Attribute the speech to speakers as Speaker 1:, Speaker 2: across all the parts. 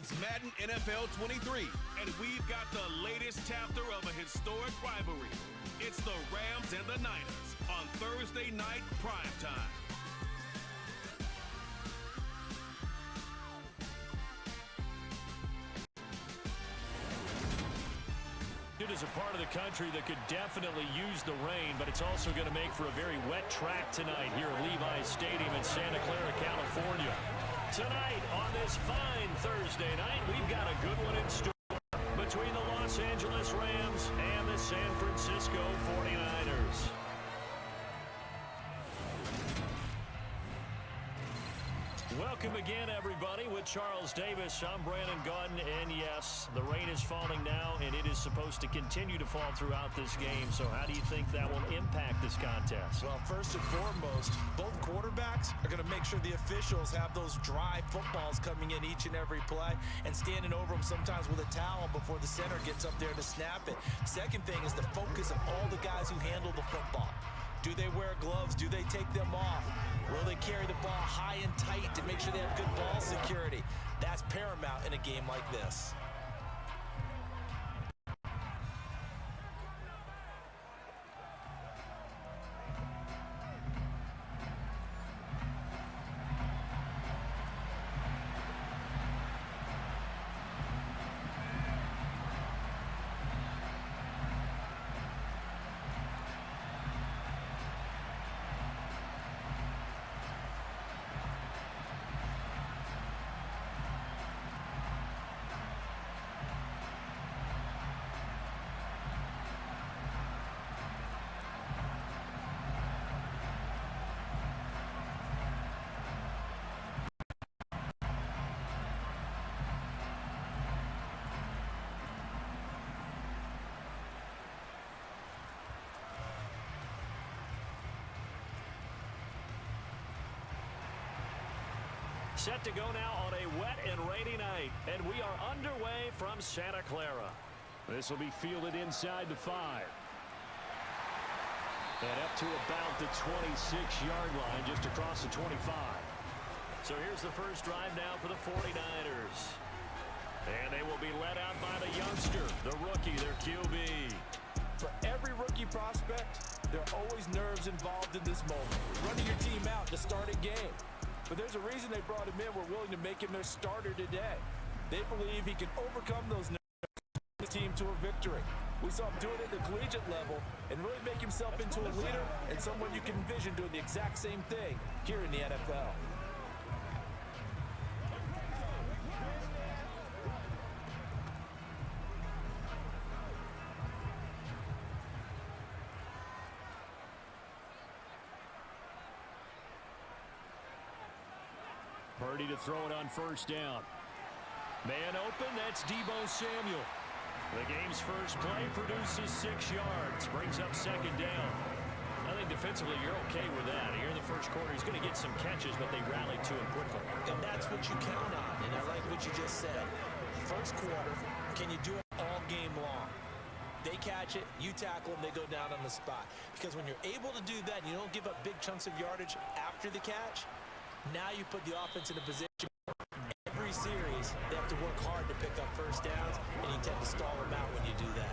Speaker 1: It's Madden NFL 23, and we've got the latest chapter of a historic rivalry. It's the Rams and the Niners on Thursday night primetime.
Speaker 2: It is a part of the country that could definitely use the rain, but it's also going to make for a very wet track tonight here at Levi's Stadium in Santa Clara, California. Tonight on this fine Thursday night, we've got a good one in store between the Los Angeles Rams and the San Francisco 49ers. Welcome again, everybody, with Charles Davis. I'm Brandon Gunn, and yes, the rain is falling now, and it is supposed to continue to fall throughout this game. So how do you think that will impact this contest?
Speaker 3: Well, first and foremost, both quarterbacks are going to make sure the officials have those dry footballs coming in each and every play and standing over them sometimes with a towel before the center gets up there to snap it. Second thing is the focus of all the guys who handle the football. Do they wear gloves? Do they take them off? Will they carry the ball high and tight to make sure they have good ball security? That's paramount in a game like this.
Speaker 2: Set to go now on a wet and rainy night, and we are underway from Santa Clara. This will be fielded inside the 5. And up to about the 26-yard line, just across the 25. So here's the first drive now for the 49ers. And they will be led out by the youngster, the rookie, their QB.
Speaker 3: For every rookie prospect, there are always nerves involved in this moment. Running your team out to start a game. But there's a reason they brought him in. We're willing to make him their starter today. They believe he can overcome those nerves and take the team to a victory. We saw him do it at the collegiate level and really make himself into a leader and someone you can envision doing the exact same thing here in the NFL.
Speaker 2: Purdy to throw it on first down. Man open, that's Deebo Samuel. The game's first play produces 6 yards, brings up second down. I think defensively you're okay with that. Here in the first quarter, he's going to get some catches, but they rallied to him quickly.
Speaker 3: And that's what you count on, and I like what you just said. First quarter, can you do it all game long? They catch it, you tackle them, they go down on the spot. Because when you're able to do that and you don't give up big chunks of yardage after the catch, now you put the offense in a position. Every series, they have to work hard to pick up first downs, and you tend to stall them out when you do that.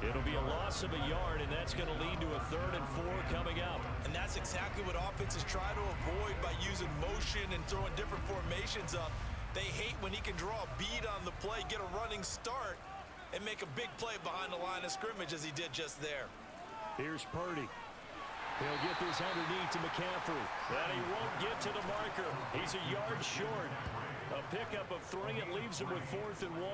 Speaker 2: It'll be a loss of a yard, and that's going to lead to a 3rd and 4 coming up.
Speaker 3: And that's exactly what offenses try to avoid by using motion and throwing different formations up. They hate when he can draw a bead on the play, get a running start, and make a big play behind the line of scrimmage as he did just there.
Speaker 2: Here's Purdy. He'll get this underneath to McCaffrey. And he won't get to the marker. He's a yard short. A pickup of 3. It leaves him with 4th and 1.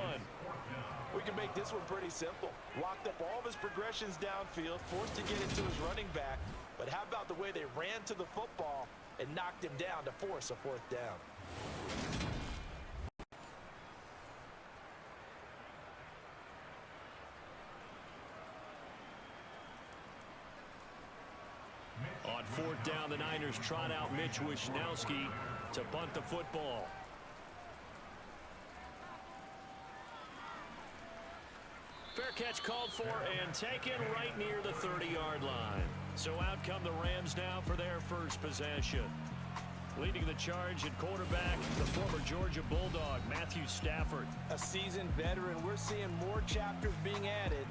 Speaker 3: We can make this one pretty simple. Locked up all of his progressions downfield, forced to get into his running back. But how about the way they ran to the football and knocked him down to force a 4th down?
Speaker 2: On 4th down, the Niners trot out Mitch Wishnowski to punt the football. Fair catch called for and taken right near the 30-yard line. So out come the Rams now for their first possession. Leading the charge at quarterback, the former Georgia Bulldog, Matthew Stafford.
Speaker 3: A seasoned veteran. We're seeing more chapters being added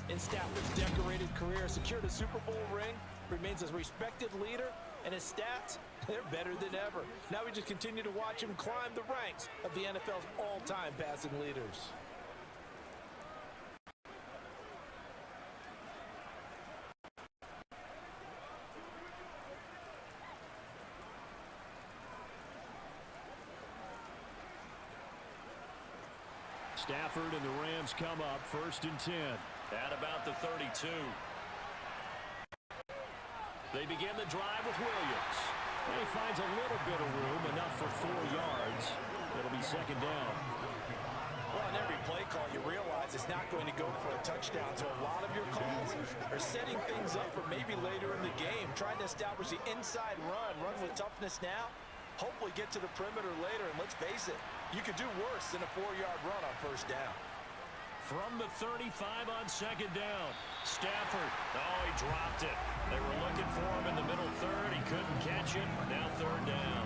Speaker 3: in Stafford's decorated career. Secured a Super Bowl ring, remains a respected leader, and his stats, they're better than ever. Now we just continue to watch him climb the ranks of the NFL's all-time passing leaders.
Speaker 2: Stafford and the Rams come up 1st and 10 at about the 32. They begin the drive with Williams. And he finds a little bit of room, enough for 4 yards. It'll be 2nd down.
Speaker 3: Well, in every play call, you realize it's not going to go for a touchdown. So a lot of your calls are setting things up for maybe later in the game, trying to establish the inside run with toughness now. Hopefully get to the perimeter later, and let's face it, you could do worse than a 4-yard run on 1st down.
Speaker 2: From the 35 on 2nd down, Stafford. Oh, he dropped it. They were looking for him in the middle 3rd. He couldn't catch it. Now 3rd down.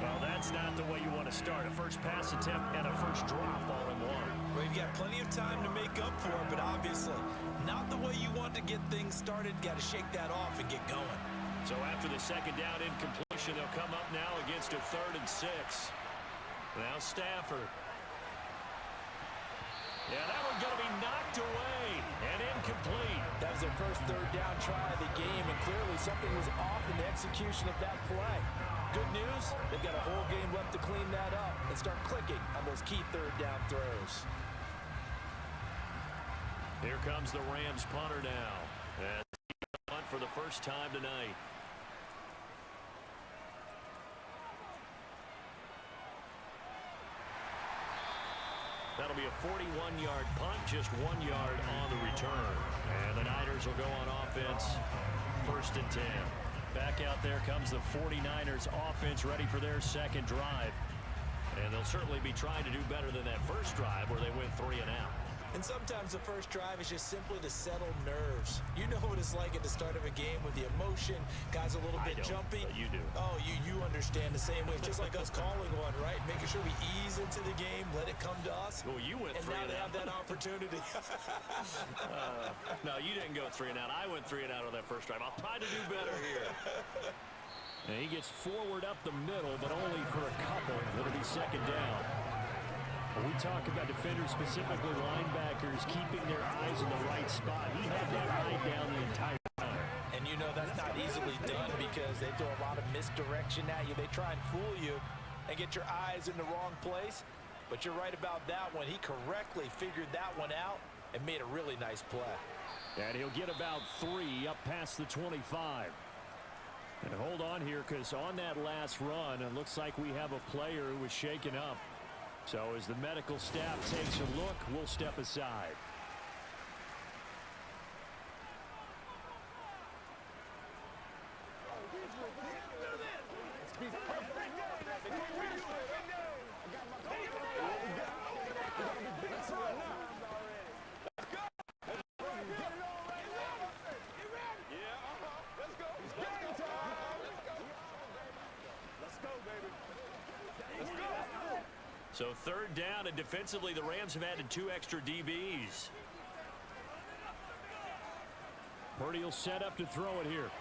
Speaker 2: Well, that's not the way you want to start. A first pass attempt and a first drop all in one.
Speaker 3: Well, you've got plenty of time to make up for it, but obviously not the way you want to get things started. Got to shake that off and get going.
Speaker 2: So after the 2nd down incompletion, they'll come up now against a 3rd and 6. Now Stafford. Yeah, that one's going to be knocked away and incomplete.
Speaker 3: That was their first 3rd down try of the game, and clearly something was off in the execution of that play. Good news, they've got a whole game left to clean that up and start clicking on those key 3rd down throws.
Speaker 2: Here comes the Rams punter now. And punt for the first time tonight. That'll be a 41-yard punt, just 1 yard on the return. And the Niners will go on offense, 1st and 10. Back out there comes the 49ers offense, ready for their 2nd drive. And they'll certainly be trying to do better than that first drive where they went 3 and out.
Speaker 3: And sometimes the first drive is just simply to settle nerves. You know what it's like at the start of a game with the emotion. Guys a little bit jumpy.
Speaker 2: But you do.
Speaker 3: Oh, you understand the same way. Just like us calling one, right? Making sure we ease into the game, let it come to us.
Speaker 2: Well, you went 3 and out.
Speaker 3: And now they have that opportunity.
Speaker 2: No, you didn't go 3 and out. I went 3 and out on that first drive. I'll try to do better here. And he gets forward up the middle, but only for a couple. It'll be 2nd down. When we talk about defenders, specifically linebackers, keeping their eyes in the right spot, he had that eye down the entire time.
Speaker 3: And you know that's not easily done because they throw a lot of misdirection at you. They try and fool you and get your eyes in the wrong place. But you're right about that one. He correctly figured that one out and made a really nice play.
Speaker 2: And he'll get about 3 up past the 25. And hold on here, because on that last run, it looks like we have a player who was shaken up. So as the medical staff takes a look, we'll step aside. So 3rd down, and defensively, the Rams have added 2 extra DBs. Purdy will set up to throw it here.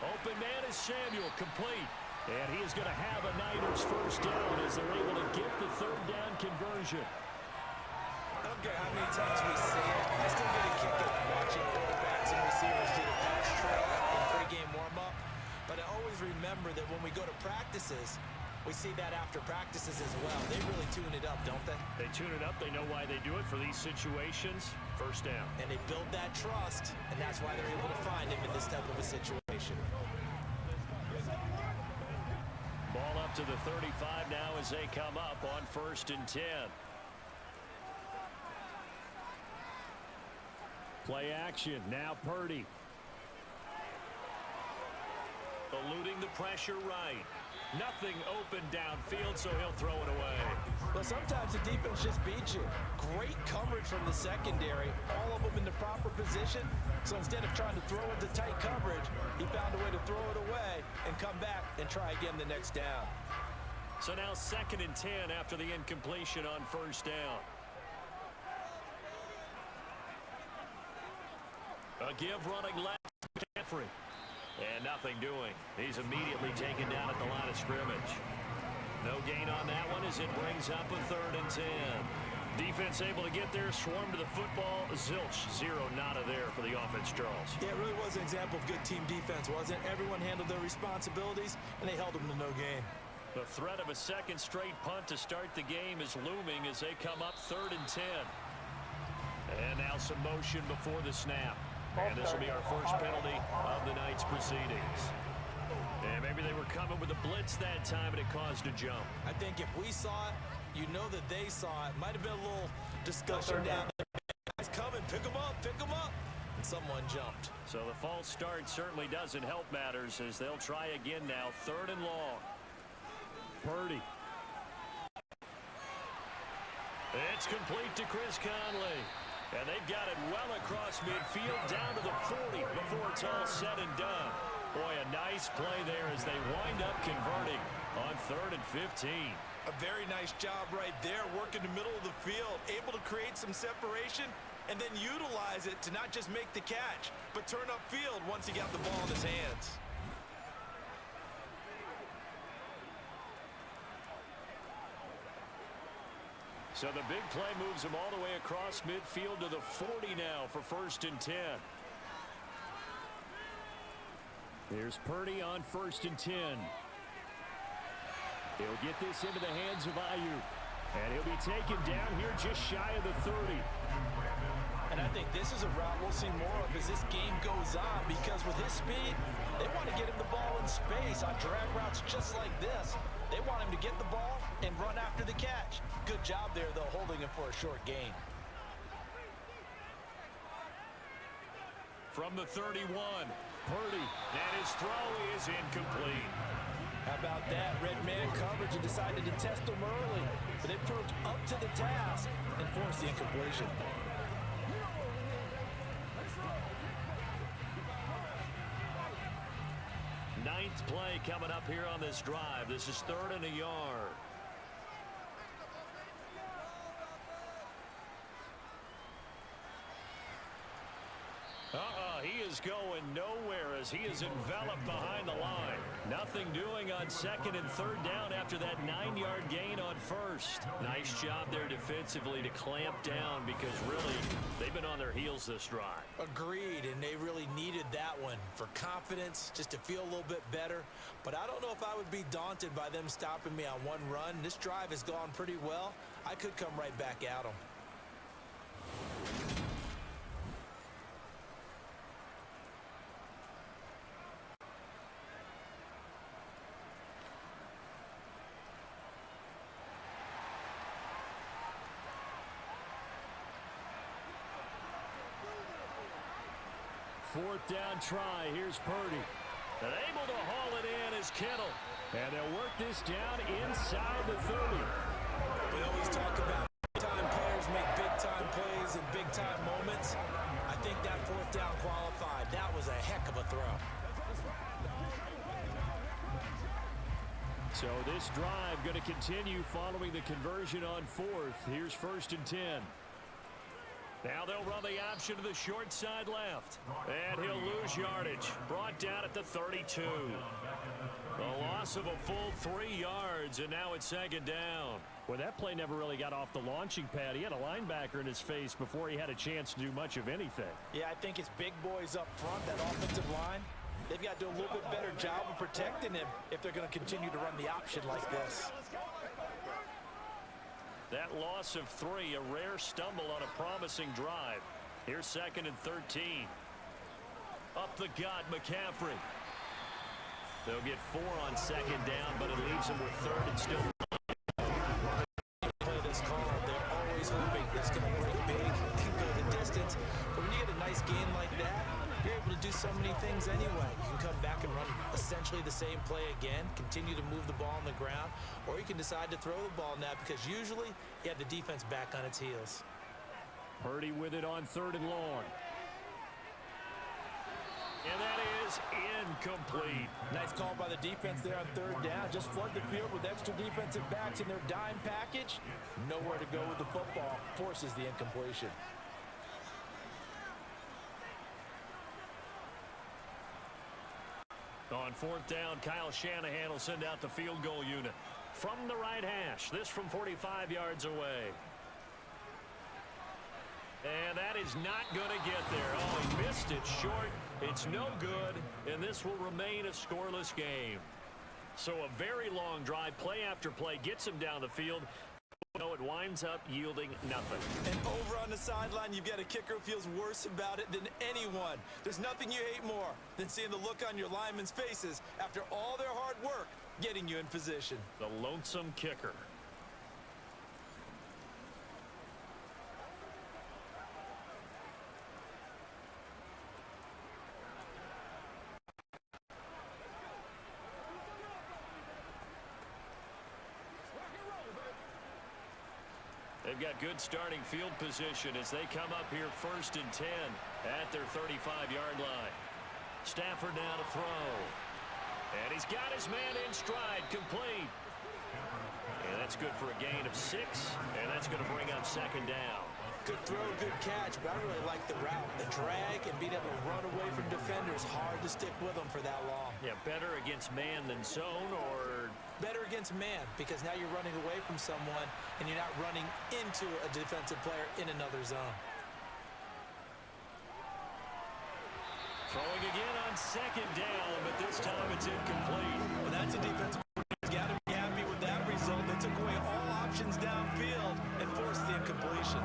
Speaker 2: Open man is Samuel, complete. And he is going to have a Niners first down as they're able to get the 3rd down conversion.
Speaker 3: I don't care how many times we say it, I still get a kick at watching quarterbacks and receivers do the pass trail in pregame warm-up. But I always remember that when we go to practices, we see that after practices as well. They really tune it up, don't they?
Speaker 2: They tune it up. They know why they do it for these situations. First down.
Speaker 3: And they build that trust, and that's why they're able to find him in this type of a situation.
Speaker 2: Ball up to the 35 now as they come up on 1st and 10. Play action. Now Purdy. Eluding the pressure right. Nothing open downfield, so he'll throw it away.
Speaker 3: Well, sometimes the defense just beats you. Great coverage from the secondary. All of them in the proper position. So instead of trying to throw into tight coverage, he found a way to throw it away and come back and and try again the next down.
Speaker 2: So now 2nd and 10 after the incompletion on 1st down. A give running left to McCaffrey. And nothing doing. He's immediately taken down at the line of scrimmage. No gain on that one as it brings up a 3rd and 10. Defense able to get there, swarm to the football. Zilch, 0 nada there for the offense, Charles.
Speaker 3: Yeah, it really was an example of good team defense, wasn't it? Everyone handled their responsibilities, and they held them to no gain.
Speaker 2: The threat of a 2nd straight punt to start the game is looming as they come up 3rd and 10. And now some motion before the snap. And this will be our first penalty of the night's proceedings. And maybe they were coming with a blitz that time and it caused a jump.
Speaker 3: I think if we saw it, you know that they saw it. Might have been a little discussion down there. Guys coming, pick them up, and someone jumped.
Speaker 2: So the false start certainly doesn't help matters as they'll try again now. 3rd and long. Purdy. It's complete to Chris Conley. And they've got it well across midfield down to the 40 before it's all said and done. Boy, a nice play there as they wind up converting on 3rd and 15.
Speaker 3: A very nice job right there, working the middle of the field, able to create some separation and then utilize it to not just make the catch, but turn upfield once he got the ball in his hands.
Speaker 2: So the big play moves him all the way across midfield to the 40 now for 1st and 10. Here's Purdy on 1st and 10. He'll get this into the hands of Ayuk. And he'll be taken down here just shy of the 30.
Speaker 3: And I think this is a route we'll see more of as this game goes on, because with his speed, they want to get him the ball in space on drag routes just like this. They want him to get the ball and run after the catch. Good job there, though, holding him for a short gain.
Speaker 2: From the 31, Purdy, and his throw is incomplete.
Speaker 3: How about that? Red man coverage and decided to test him early, but they proved up to the task and forced the incompletion.
Speaker 2: Ninth play coming up here on this drive. This is 3rd and a yard. He is going nowhere as he is enveloped behind the line. Nothing doing on 2nd and 3rd down after that 9-yard gain on 1st. Nice job there defensively to clamp down because really they've been on their heels this drive.
Speaker 3: Agreed, and they really needed that one for confidence, just to feel a little bit better. But I don't know if I would be daunted by them stopping me on one run. This drive has gone pretty well. I could come right back at them.
Speaker 2: Fourth down try. Here's Purdy. And able to haul it in is Kittle. And they'll work this down inside the 30.
Speaker 3: We always talk about big-time players make big-time plays in big-time moments. I think that 4th down qualified. That was a heck of a throw.
Speaker 2: So this drive going to continue following the conversion on 4th. Here's 1st and 10. Now they'll run the option to the short side left. And he'll lose yardage. Brought down at the 32. A loss of a full 3 yards, and now it's 2nd down. Well, that play never really got off the launching pad. He had a linebacker in his face before he had a chance to do much of anything.
Speaker 3: Yeah, I think it's big boys up front, that offensive line. They've got to do a little bit better job of protecting him if they're going to continue to run the option like this.
Speaker 2: That loss of 3, a rare stumble on a promising drive. Here's 2nd and 13. Up the gut, McCaffrey. They'll get 4 on 2nd down, but it leaves them with 3rd and still.
Speaker 3: Play this call. They're always hoping it's going to break big, can go the distance. But when you get a nice game like that, you're able to do so many things anyway. You can come back and run essentially the same play again, continue to move the ball on the ground, or you can decide to throw the ball now because usually you have the defense back on its heels.
Speaker 2: Purdy with it on 3rd and long. And that is incomplete.
Speaker 3: Nice call by the defense there on third down. Just flood the field with extra defensive backs in their dime package. Nowhere to go with the football. Forces the incompletion.
Speaker 2: On fourth down, Kyle Shanahan will send out the field goal unit. From the right hash, this from 45 yards away. And that is not going to get there. Oh, he missed it short. It's no good, and this will remain a scoreless game. So a very long drive, play after play, gets him down the field. No, it winds up yielding nothing.
Speaker 3: And over on the sideline, you've got a kicker who feels worse about it than anyone. There's nothing you hate more than seeing the look on your linemen's faces after all their hard work getting you in position.
Speaker 2: The lonesome kicker. They've got good starting field position as they come up here 1st and 10 at their 35-yard line. Stafford now to throw. And he's got his man in stride, complete. And that's good for a gain of 6, and that's going to bring up 2nd down.
Speaker 3: Good throw, good catch, but I really like the route. The drag and being able to run away from defenders, hard to stick with them for that long.
Speaker 2: Yeah, better against man than zone, or
Speaker 3: better against man, because now you're running away from someone and you're not running into a defensive player in another zone.
Speaker 2: Throwing again on 2nd down, but this time it's incomplete.
Speaker 3: Well, that's a defensive player who's got to be happy with that result. They took away all options downfield and forced the incompletion.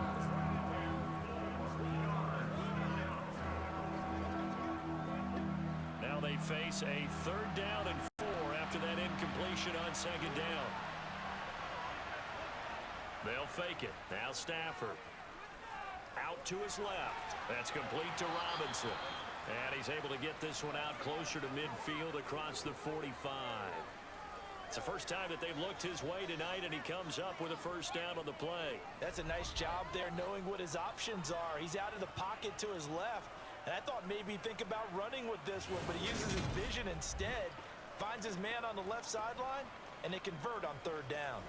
Speaker 2: Now they face a 3rd down and 4 after that incompletion on 2nd down. They'll fake it. Now Stafford. Out to his left. That's complete to Robinson. And he's able to get this one out closer to midfield across the 45. It's the first time that they've looked his way tonight, and he comes up with a 1st down on the play.
Speaker 3: That's a nice job there, knowing what his options are. He's out of the pocket to his left. And I thought maybe he'd think about running with this one, but he uses his vision instead. Finds his man on the left sideline, and they convert on 3rd down.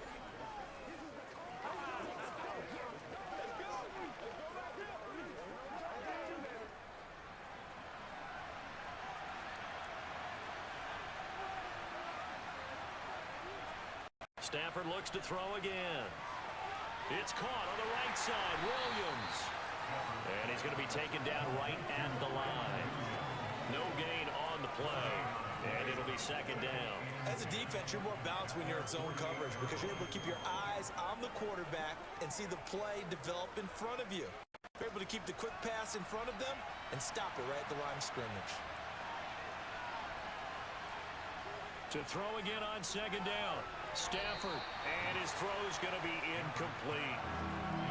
Speaker 2: Stafford looks to throw again. It's caught on the right side. Williams. And he's going to be taken down right at the line. No gain on the play. And it'll be 2nd down.
Speaker 3: As a defense, you're more balanced when you're in zone coverage because you're able to keep your eyes on the quarterback and see the play develop in front of you. You're able to keep the quick pass in front of them and stop it right at the line of scrimmage.
Speaker 2: To throw again on 2nd down. Stafford, and his throw's going to be incomplete.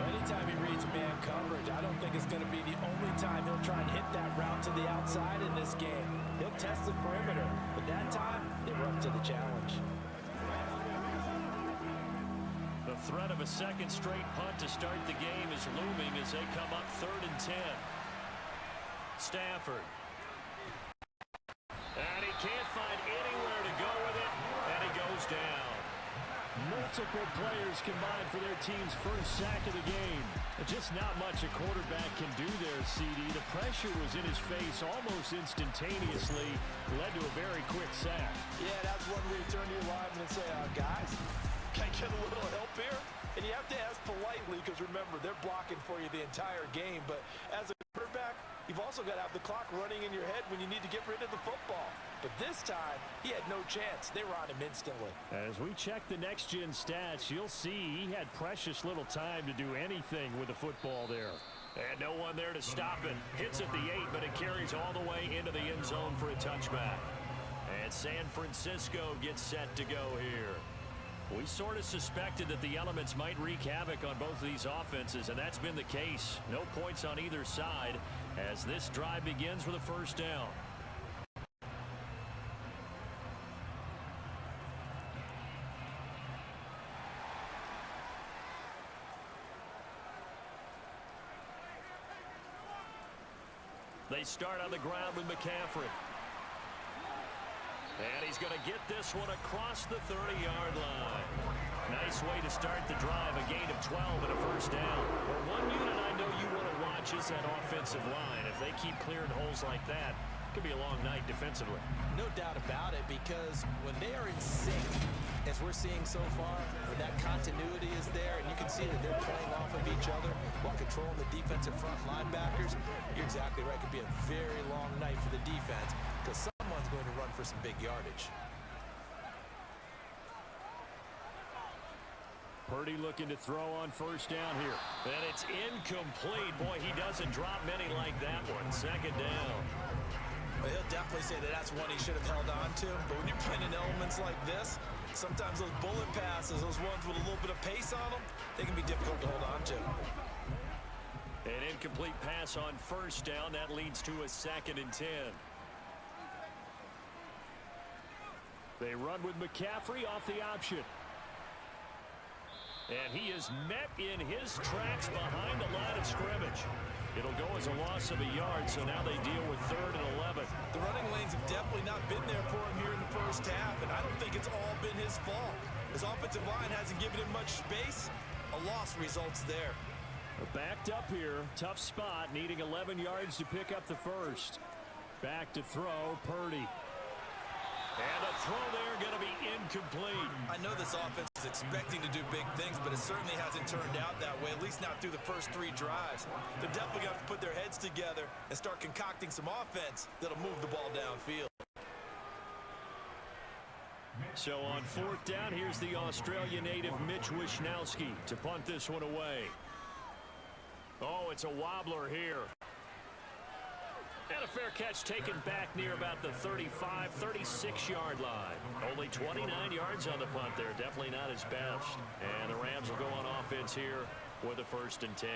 Speaker 3: Anytime he reads man coverage, I don't think it's going to be the only time he'll try and hit that route to the outside in this game. He'll test the perimeter, but that time, they were up to the challenge.
Speaker 2: The threat of a 2nd straight punt to start the game is looming as they come up 3rd and 10. Stafford. And he can't find anywhere to go with it, and he goes down. Multiple players combined for their team's 1st sack of the game. Just not much a quarterback can do there, CD. The pressure was in his face almost instantaneously. Led to a very quick sack.
Speaker 3: Yeah, that's one where you turn to your lineman and say, guys, can I get a little help here? And you have to ask politely because, remember, they're blocking for you the entire game. But as a quarterback, you've also got to have the clock running in your head when you need to get rid of the football. But this time, he had no chance. They were on him instantly.
Speaker 2: As we check the next-gen stats, you'll see he had precious little time to do anything with the football there. And no one there to stop it. Hits at the 8, but it carries all the way into the end zone for a touchback. And San Francisco gets set to go here. We sort of suspected that the elements might wreak havoc on both of these offenses, and that's been the case. No points on either side as this drive begins with a 1st down. They start on the ground with McCaffrey. And he's going to get this one across the 30-yard line. Nice way to start the drive, a gain of 12 and a first down. Well, one unit I know you want to watch is that offensive line. If they keep clearing holes like that, it could be a long night defensively.
Speaker 3: No doubt about it, because when they are in sync, as we're seeing so far, when that continuity is there, and you can see that they're playing off of each other while controlling the defensive front linebackers, you're exactly right. It could be a very long night for the defense, because someone's going to run for some big yardage.
Speaker 2: Purdy looking to throw on first down here. And it's incomplete. Boy, he doesn't drop many like that one. Second down.
Speaker 3: Well, he'll definitely say that that's one he should have held on to. But when you're playing in elements like this, sometimes those bullet passes, those ones with a little bit of pace on them, they can be difficult to hold on to.
Speaker 2: An incomplete pass on first down. That leads to a 2nd and 10. They run with McCaffrey off the option. And he is met in his tracks behind the line of scrimmage. It'll go as a loss of a yard, so now they deal with 3rd and 11.
Speaker 3: The running lanes have definitely not been there for him here in the first half, and I don't think it's all been his fault. His offensive line hasn't given him much space. A loss results there.
Speaker 2: Backed up here. Tough spot, needing 11 yards to pick up the first. Back to throw, Purdy. And the throw there going to be incomplete.
Speaker 3: I know this offense is expecting to do big things, but it certainly hasn't turned out that way, at least not through the first 3 drives. They're definitely going to have to put their heads together and start concocting some offense that'll move the ball downfield.
Speaker 2: So on 4th down, here's the Australia native Mitch Wishnowsky to punt this one away. Oh, it's a wobbler here. And a fair catch taken back near about the 35, 36-yard line. Only 29 yards on the punt there. Definitely not his best. And the Rams will go on offense here with a 1st and 10.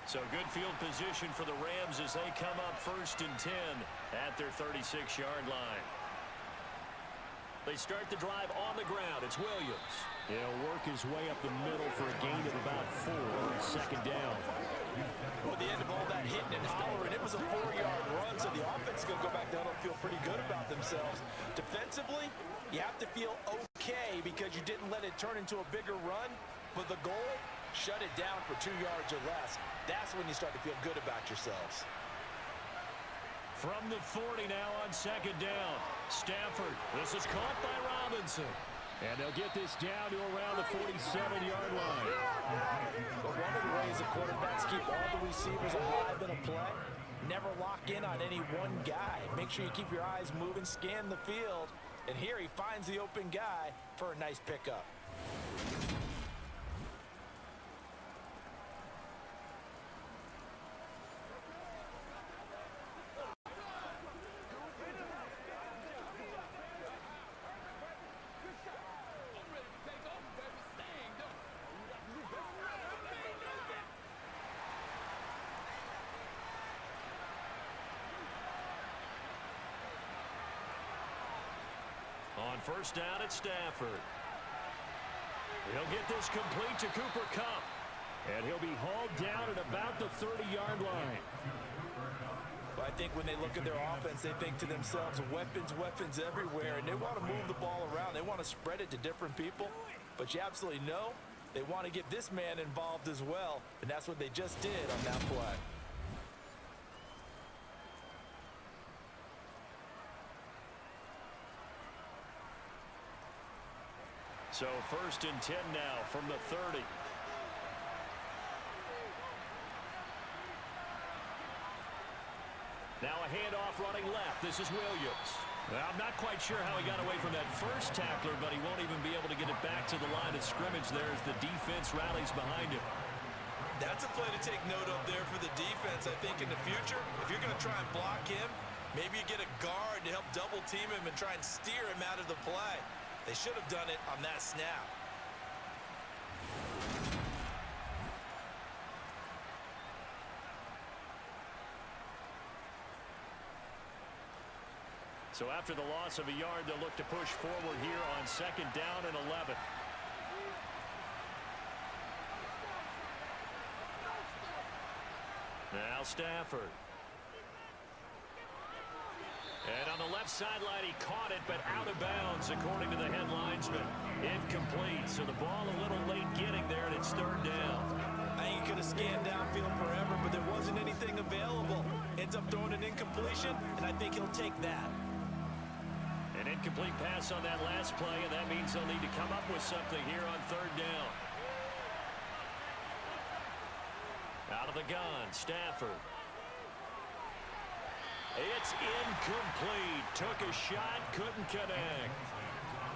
Speaker 2: So good field position for the Rams as they come up 1st and 10 at their 36-yard line. They start the drive on the ground. It's Williams. He'll work his way up the middle for a gain of about 4. 2nd down.
Speaker 3: Well, at the end of all that hitting and hollering, it was a 4-yard run, so the offense is going to go back down and feel pretty good about themselves. Defensively, you have to feel okay because you didn't let it turn into a bigger run, but the goal, shut it down for 2 yards or less. That's when you start to feel good about yourselves.
Speaker 2: From the 40 now on 2nd down. Stafford. This is caught by Robinson. And they'll get this down to around the 47-yard line.
Speaker 3: But one of the ways the quarterbacks keep all the receivers alive in a play, never lock in on any one guy. Make sure you keep your eyes moving, scan the field. And here he finds the open guy for a nice pickup.
Speaker 2: On 1st down, it's Stafford. He'll get this complete to Cooper Kupp. And he'll be hauled down at about the 30-yard line.
Speaker 3: But I think when they look at their offense, they think to themselves, weapons, weapons everywhere. And they want to move the ball around. They want to spread it to different people. But you absolutely know they want to get this man involved as well. And that's what they just did on that play.
Speaker 2: So 1st and 10 now from the 30. Now a handoff running left. This is Williams. Well, I'm not quite sure how he got away from that first tackler, but he won't even be able to get it back to the line of scrimmage there as the defense rallies behind him.
Speaker 3: That's a play to take note of there for the defense. I think in the future, if you're going to try and block him, maybe you get a guard to help double team him and try and steer him out of the play. They should have done it on that snap.
Speaker 2: So after the loss of a yard, they'll look to push forward here on 2nd down and 11. Now Stafford. And on the left sideline, he caught it, but out of bounds, according to the head linesman. Incomplete, so the ball a little late getting there, and it's 3rd down.
Speaker 3: I think he could have scanned downfield forever, but there wasn't anything available. Ends up throwing an incompletion, and I think he'll take that.
Speaker 2: An incomplete pass on that last play, and that means they'll need to come up with something here on 3rd down. Out of the gun, Stafford. It's incomplete. Took a shot, couldn't connect.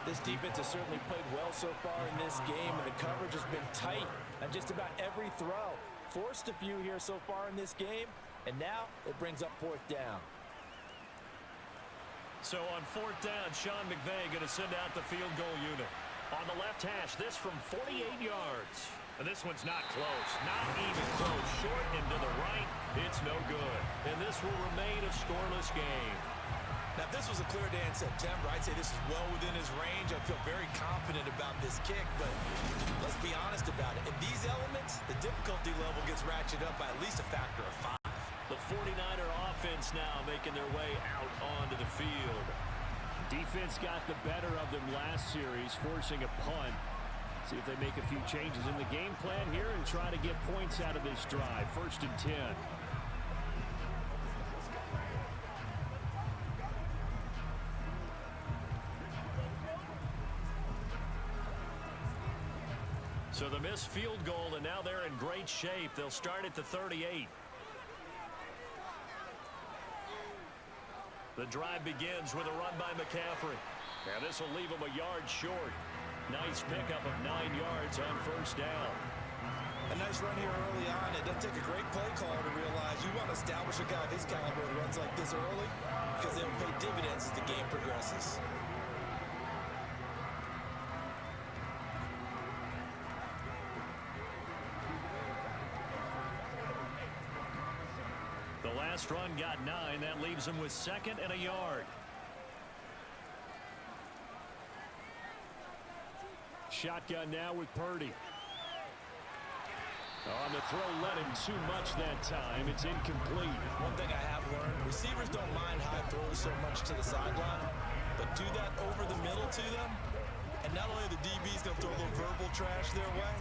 Speaker 3: This defense has certainly played well so far in this game, and the coverage has been tight on just about every throw. Forced a few here so far in this game, and now it brings up 4th down.
Speaker 2: So on 4th down, Sean McVay going to send out the field goal unit. On the left hash, this from 48 yards. And this one's not close. Not even close. Short and to the right. It's no good. And this will remain a scoreless game.
Speaker 3: Now, if this was a clear day in September, I'd say this is well within his range. I feel very confident about this kick, but let's be honest about it. In these elements, the difficulty level gets ratcheted up by at least a factor of 5.
Speaker 2: The 49er offense now making their way out onto the field.
Speaker 4: Defense got the better of them last series, forcing a punt. See if they make a few changes in the game plan here and try to get points out of this drive. 1st and 10.
Speaker 2: So the missed field goal, and now they're in great shape. They'll start at the 38. The drive begins with a run by McCaffrey. And this will leave him a yard short. Nice pickup of 9 yards on 1st down.
Speaker 3: A nice run here early on. It doesn't take a great play caller to realize you want to establish a guy of his caliber who runs like this early because they'll pay dividends as the game progresses.
Speaker 2: The last run got 9. That leaves him with 2nd and a yard.
Speaker 4: Shotgun now with Purdy. On the throw, led him too much that time. It's incomplete.
Speaker 3: One thing I have learned, receivers don't mind high throws so much to the sideline, but do that over the middle to them, and not only are the DBs going to throw a little verbal trash their way,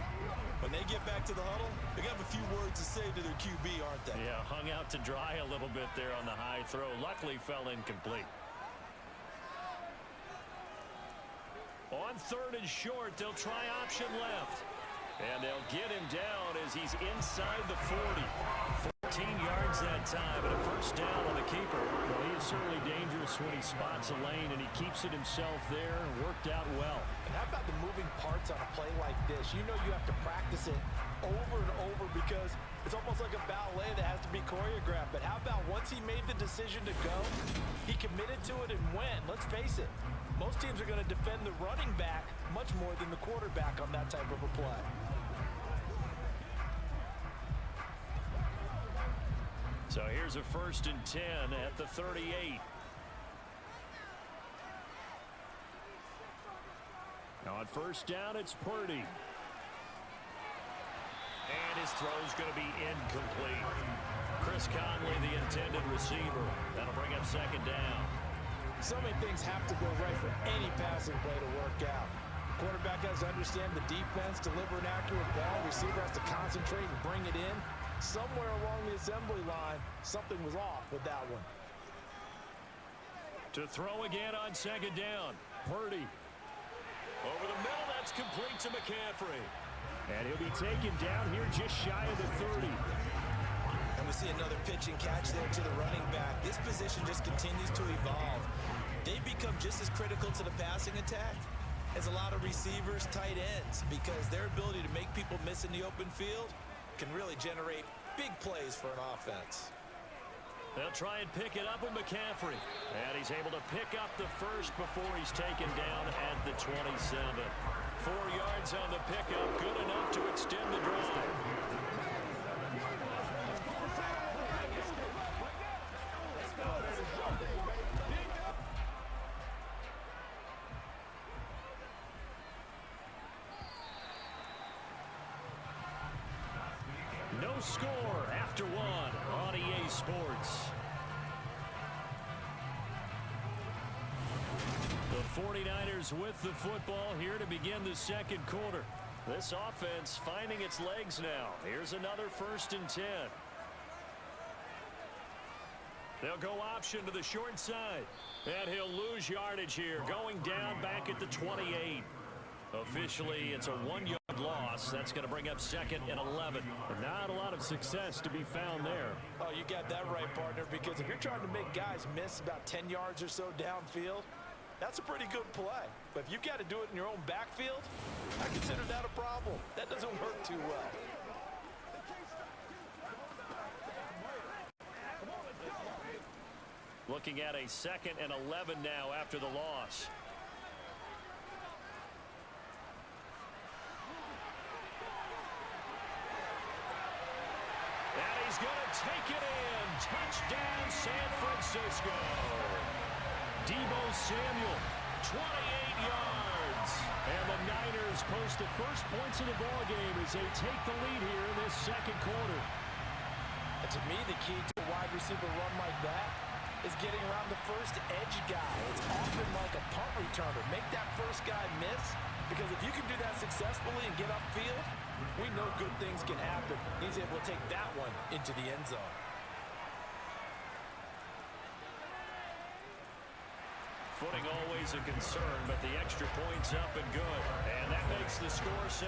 Speaker 3: when they get back to the huddle, they're going to have a few words to say to their QB, aren't they?
Speaker 2: Yeah, hung out to dry a little bit there on the high throw. Luckily fell incomplete. On 3rd and short, they'll try option left. And they'll get him down as he's inside the 40. 14 yards that time, and a 1st down on the keeper.
Speaker 4: Well, he is certainly dangerous when he spots a lane, and he keeps it himself there and worked out well.
Speaker 3: And how about the moving parts on a play like this? You know you have to practice it over and over because it's almost like a ballet that has to be choreographed. But how about once he made the decision to go, he committed to it and went. Let's face it, most teams are going to defend the running back much more than the quarterback on that type of a play.
Speaker 2: So here's a 1st and 10 at the 38.
Speaker 4: On 1st down, it's Purdy.
Speaker 2: And his throw's going to be incomplete. Chris Conley, the intended receiver. That'll bring up 2nd down.
Speaker 3: So many things have to go right for any passing play to work out. Quarterback has to understand the defense, deliver an accurate ball. Receiver has to concentrate and bring it in. Somewhere along the assembly line, something was off with that one.
Speaker 2: To throw again on 2nd down.
Speaker 4: Purdy.
Speaker 2: Over the middle, that's complete to McCaffrey.
Speaker 4: And he'll be taken down here just shy of the 30.
Speaker 3: And we see another pitch and catch there to the running back. This position just continues to evolve. They become just as critical to the passing attack as a lot of receivers, tight ends, because their ability to make people miss in the open field can really generate big plays for an offense.
Speaker 2: They'll try and pick it up with McCaffrey. And he's able to pick up the 1st before he's taken down at the 27. 4 yards on the pickup, good enough to extend the drive. no score after one on EA Sports. The 49ers with the football here to begin the second quarter. This offense finding its legs now. Here's another 1st and 10. They'll go option to the short side. And he'll lose yardage here, going down back at the 28. Officially, it's a 1-yard loss. That's going to bring up 2nd and 11.
Speaker 4: Not a lot of success to be found there.
Speaker 3: Oh, you got that right, partner, because if you're trying to make guys miss about 10 yards or so downfield, that's a pretty good play. But if you got to do it in your own backfield, I consider that a problem. That doesn't work too well.
Speaker 2: Looking at a 2nd and 11 now after the loss. And he's going to take it in. Touchdown, San Francisco. Deebo Samuel, 28 yards. And the Niners post the first points of the ballgame as they take the lead here in this second quarter.
Speaker 3: And to me, the key to a wide receiver run like that is getting around the first edge guy. It's often like a punt returner. Make that first guy miss, because if you can do that successfully and get upfield, we know good things can happen. He's able to take that one into the end zone.
Speaker 2: Footing always a concern, but the extra point's up and good. And that makes the score 7-0.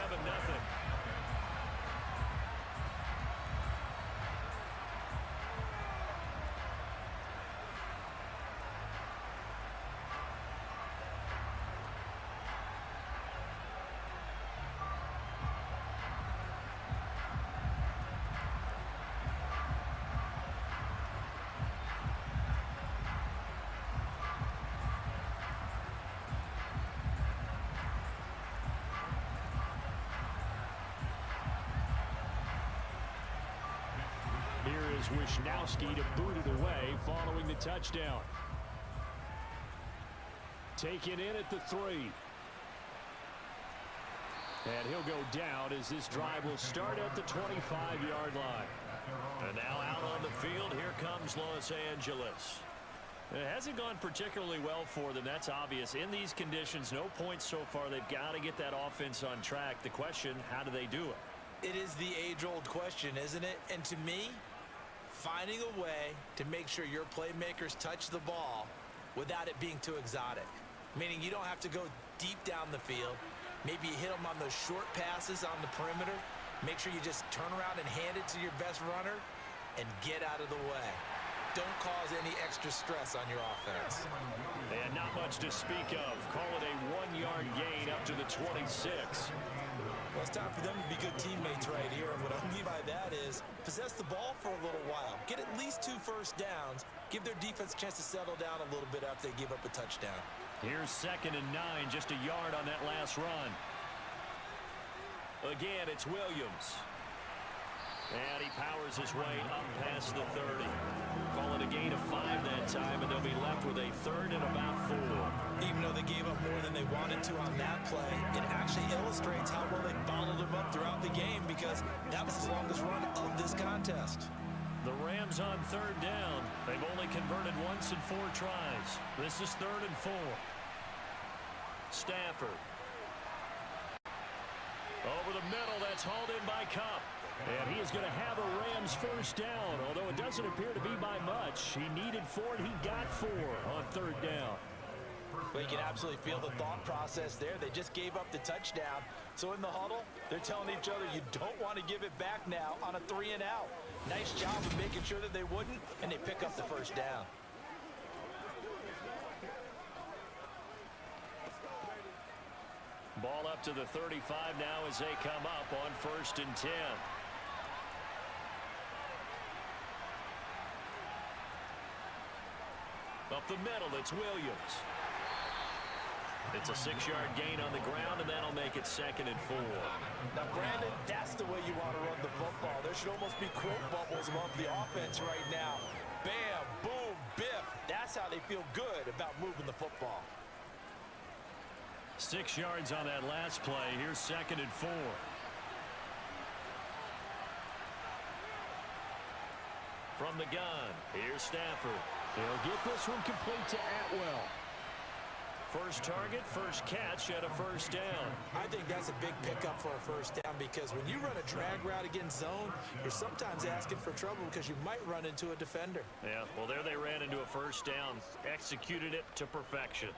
Speaker 4: Here is Wisnowski to boot it away following the touchdown. Taken in at the 3. And he'll go down as this drive will start at the 25-yard line.
Speaker 2: And now out on the field, here comes Los Angeles. It hasn't gone particularly well for them, that's obvious. In these conditions, no points so far. They've got to get that offense on track. The question, how do they do it?
Speaker 3: It is the age-old question, isn't it? And to me, finding a way to make sure your playmakers touch the ball without it being too exotic. Meaning you don't have to go deep down the field. Maybe you hit them on those short passes on the perimeter. Make sure you just turn around and hand it to your best runner and get out of the way. Don't cause any extra stress on your offense.
Speaker 2: And not much to speak of. Call it a 1-yard gain up to the 26.
Speaker 3: Well, it's time for them to be good teammates right here. And what I mean by that is possess the ball for a little while. Get at least 2 first downs. Give their defense a chance to settle down a little bit after they give up a touchdown.
Speaker 2: Here's 2nd and 9, just a yard on that last run. Again, it's Williams. And he powers his way up past the 30. Call it a gain of 5 that time, and they'll be left with a 3rd and about 4.
Speaker 3: Even though they gave up more than they wanted to on that play, it actually illustrates how well they bottled them up throughout the game, because that was the longest run of this contest.
Speaker 2: The Rams on 3rd down. They've only converted once in 4 tries. This is 3rd and 4. Stafford. Over the middle, that's hauled in by Cup.
Speaker 4: And he is going to have a Rams first down, although it doesn't appear to be by much. He needed 4, and he got 4 on 3rd down.
Speaker 3: Well, you can absolutely feel the thought process there. They just gave up the touchdown. So in the huddle, they're telling each other, you don't want to give it back now on a 3 and out. Nice job of making sure that they wouldn't, and they pick up the first down.
Speaker 2: Ball up to the 35 now as they come up on 1st and 10. Up the middle, it's Williams. It's a 6-yard gain on the ground, and that'll make it 2nd and 4.
Speaker 3: Now, Brandon, that's the way you want to run the football. There should almost be quote bubbles above the offense right now. Bam, boom, biff. That's how they feel good about moving the football.
Speaker 2: 6 yards on that last play. Here's 2nd and 4. From the gun, here's Stafford.
Speaker 4: He'll get this one complete to Atwell.
Speaker 2: First target, first catch, and a first down.
Speaker 3: I think that's a big pickup for a first down because when you run a drag route against zone, you're sometimes asking for trouble because you might run into a defender.
Speaker 2: Yeah, well, there they ran into a first down. Executed it to perfection.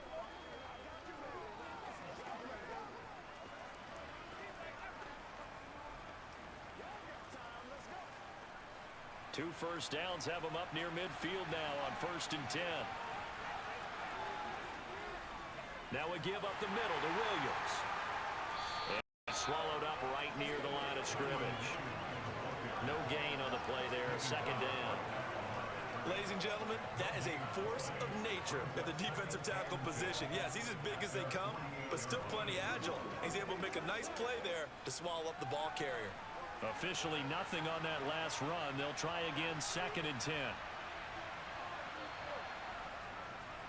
Speaker 2: Two first downs have them up near midfield now on 1st and 10. Now a give up the middle to Williams. And swallowed up right near the line of scrimmage. No gain on the play there, second down.
Speaker 3: Ladies and gentlemen, that is a force of nature at the defensive tackle position. Yes, he's as big as they come, but still plenty agile. He's able to make a nice play there to swallow up the ball carrier.
Speaker 2: Officially nothing on that last run. They'll try again, 2nd and 10.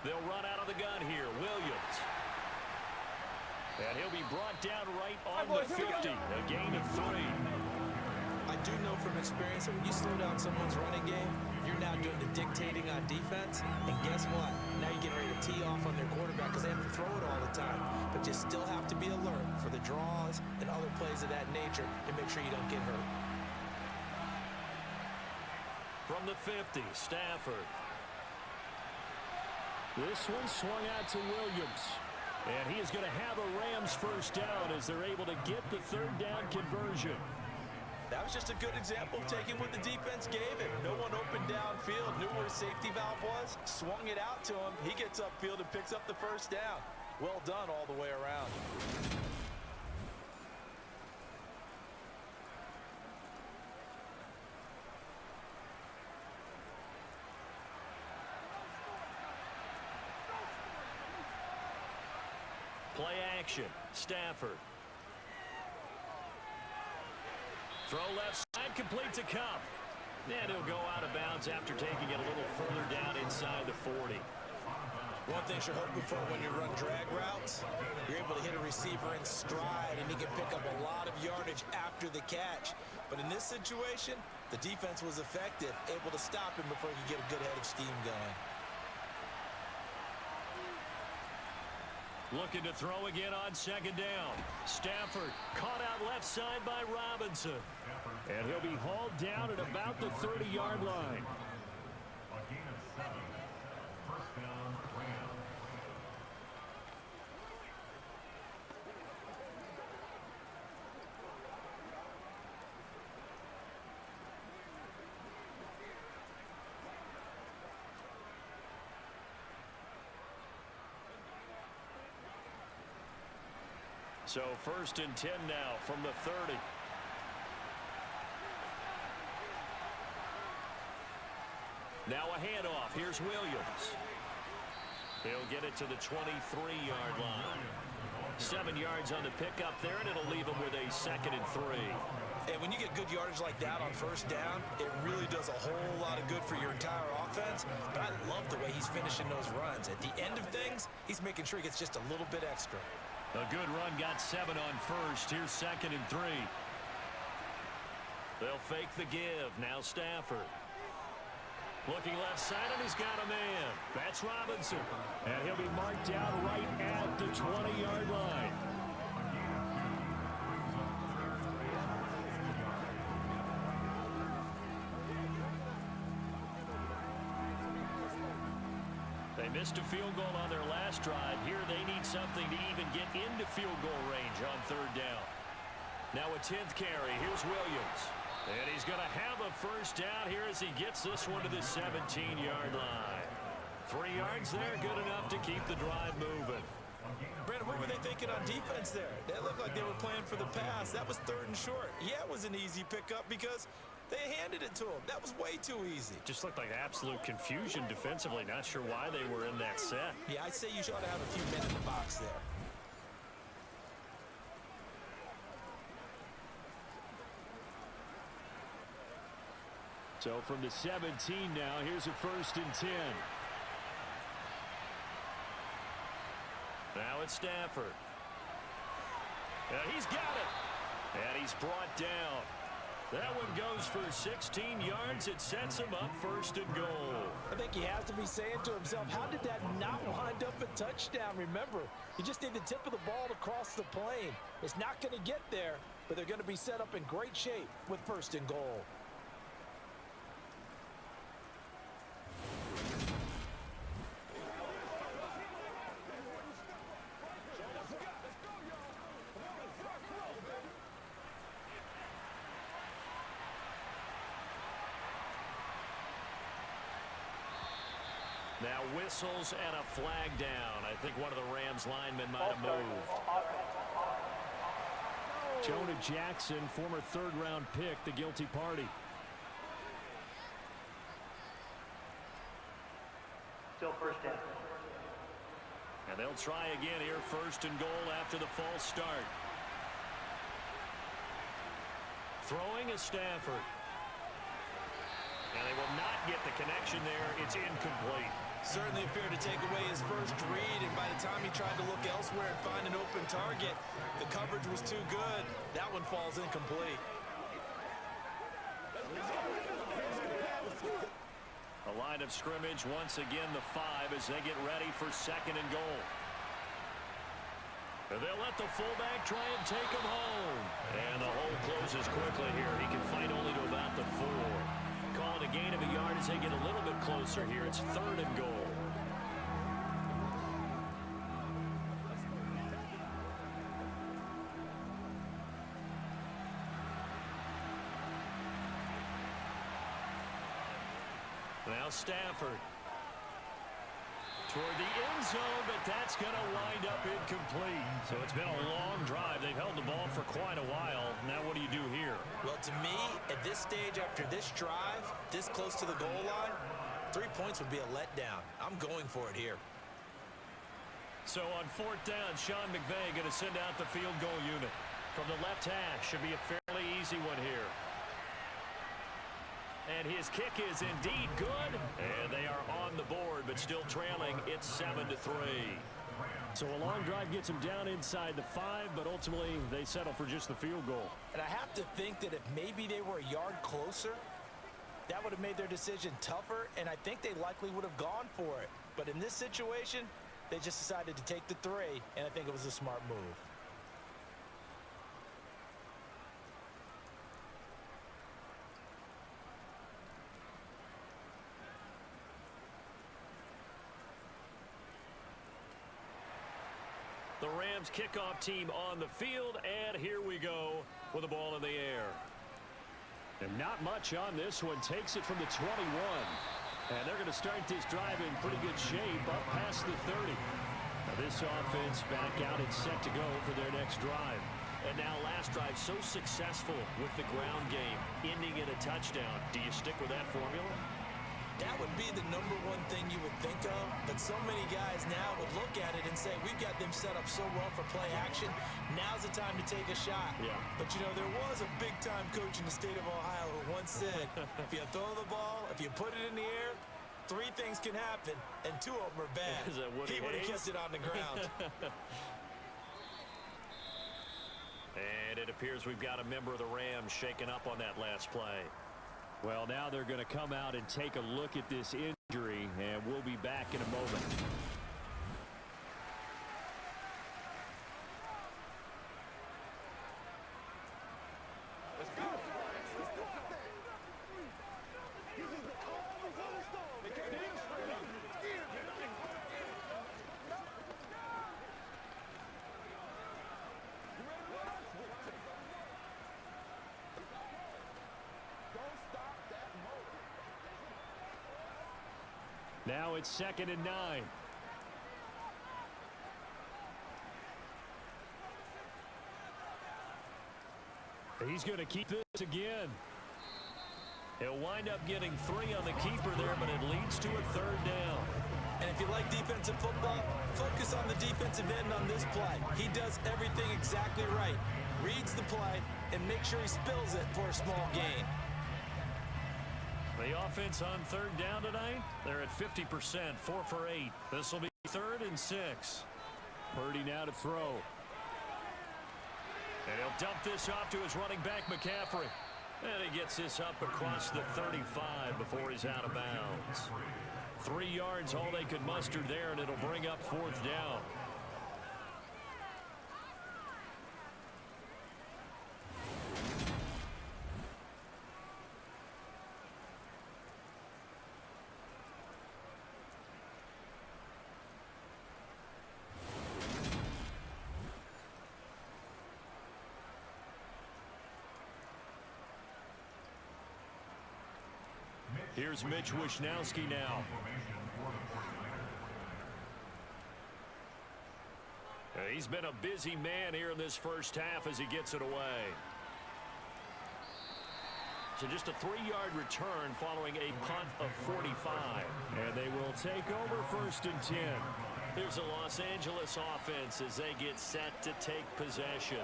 Speaker 2: They'll run out of the gun here. Williams. And he'll be brought down right on the 50. A gain of 3.
Speaker 3: I do know from experience that when you slow down someone's running game, you're now doing the dictating on defense. And guess what? Now you're getting ready to tee off on their quarterback because they have to throw it all the time. But you still have to be alert for the draws and other plays of that nature to make sure you don't get hurt.
Speaker 2: From the 50, Stafford.
Speaker 4: This one swung out to Williams. And he is going to have a Rams first down as they're able to get the 3rd down conversion.
Speaker 3: That was just a good example of taking what the defense gave him. No one open downfield, knew where his safety valve was, swung it out to him. He gets upfield and picks up the first down. Well done all the way around.
Speaker 2: Play action. Stafford. Throw left side, complete to Cup. And he'll go out of bounds after taking it a little further down inside the 40.
Speaker 3: One thing you're hoping for when you run drag routes, you're able to hit a receiver in stride and he can pick up a lot of yardage after the catch. But in this situation, the defense was effective, able to stop him before he could get a good head of steam going.
Speaker 2: Looking to throw again on 2nd down. Stafford caught out left side by Robinson.
Speaker 4: And he'll be hauled down at about the 30-yard line.
Speaker 2: So 1st and 10 now from the 30. Now a handoff. Here's Williams. He'll get it to the 23-yard line. 7 yards on the pickup there, and it'll leave him with a 2nd and 3.
Speaker 3: And when you get good yardage like that on first down, it really does a whole lot of good for your entire offense. But I love the way he's finishing those runs. At the end of things, he's making sure he gets just a little bit extra.
Speaker 2: A good run, got 7 on first. Here's 2nd and 3. They'll fake the give. Now Stafford. Looking left side, and he's got a man. That's Robinson.
Speaker 4: And he'll be marked down right at the 20-yard line.
Speaker 2: They missed a field goal on their last drive. Here they need something to even get into field goal range on 3rd down. Now a 10th carry. Here's Williams. And he's going to have a first down here as he gets this one to the 17-yard line. 3 yards there, good enough to keep the drive moving.
Speaker 3: Brandon, what were they thinking on defense there? They looked like they were playing for the pass. That was 3rd and short. Yeah, it was an easy pickup because they handed it to him. That was way too easy.
Speaker 2: Just looked like absolute confusion defensively. Not sure why they were in that set.
Speaker 3: Yeah, I'd say you should have a few men in the box there.
Speaker 4: So from the 17 now, here's a 1st and 10.
Speaker 2: Now it's Stafford. And he's got it. And he's brought down. That one goes for 16 yards. It sets him up first and goal.
Speaker 3: I think he has to be saying to himself, how did that not wind up a touchdown? Remember, you just need the tip of the ball to cross the plane. It's not going to get there, but they're going to be set up in great shape with first and goal.
Speaker 2: Now whistles and a flag down. I think one of the Rams linemen might have moved.
Speaker 4: Jonah Jackson, former third-round pick, the guilty party.
Speaker 5: Still first down.
Speaker 2: And they'll try again here, first and goal after the false start. Throwing is Stafford. And they will not get the connection there. It's incomplete.
Speaker 3: Certainly appeared to take away his first read, and by the time he tried to look elsewhere and find an open target, the coverage was too good. That one falls incomplete.
Speaker 2: A line of scrimmage, once again the 5 as they get ready for second and goal. And they'll let the fullback try and take him home. And the hole closes quickly here. He can fight only to about the 4. Call it a gain of a yard as they get a little bit closer here. It's third and goal. Now Stafford toward the end zone, but that's going to wind up incomplete. So it's been a long drive. They've held the ball for quite a while. Now what do you do here?
Speaker 3: Well, to me, at this stage after this drive, this close to the goal line, 3 points would be a letdown. I'm going for it here.
Speaker 2: So on fourth down, Sean McVay going to send out the field goal unit. From the left hash, should be a fairly easy one here. And his kick is indeed good. And they are on the board, but still trailing. It's 7-3.
Speaker 4: So a long drive gets them down inside the 5, but ultimately they settle for just the field goal.
Speaker 3: And I have to think that if maybe they were a yard closer, that would have made their decision tougher, and I think they likely would have gone for it. But in this situation, they just decided to take the 3, and I think it was a smart move.
Speaker 2: The Rams kickoff team on the field, and here we go with the ball in the air.
Speaker 4: And not much on this one. Takes it from the 21. And they're going to start this drive in pretty good shape up past the 30. Now this offense back out and set to go for their next drive.
Speaker 2: And now last drive so successful with the ground game, ending in a touchdown. Do you stick with that formula?
Speaker 3: That would be the number one thing you would think of, but so many guys now would look at it and say, we've got them set up so well for play action. Now's the time to take a shot.
Speaker 2: Yeah.
Speaker 3: But, you know, there was a big-time coach in the state of Ohio who once said, if you throw the ball, if you put it in the air, 3 things can happen, and 2 of them are bad.
Speaker 2: Is that Woody
Speaker 3: He would have
Speaker 2: Hayes?
Speaker 3: kept it on the ground.
Speaker 2: And it appears we've got a member of the Rams shaken up on that last play.
Speaker 4: Well, now they're going to come out and take a look at this injury, and we'll be back in a moment. Now it's 2nd and 9. He's going to keep this again.
Speaker 2: He'll wind up getting 3 on the keeper there, but it leads to a 3rd down.
Speaker 3: And if you like defensive football, focus on the defensive end on this play. He does everything exactly right. Reads the play and makes sure he spills it for a small gain.
Speaker 2: The offense on 3rd down tonight, they're at 50%, 4 for 8. This will be 3rd and 6.
Speaker 4: Purdy now to throw.
Speaker 2: And he'll dump this off to his running back, McCaffrey. And he gets this up across the 35 before he's out of bounds. 3 yards, all they could muster there, and it'll bring up 4th down. Here's Mitch Wishnowski now. He's been a busy man here in this first half as he gets it away. So just a 3-yard return following a punt of 45. And they will take over 1st and 10. Here's a Los Angeles offense as they get set to take possession.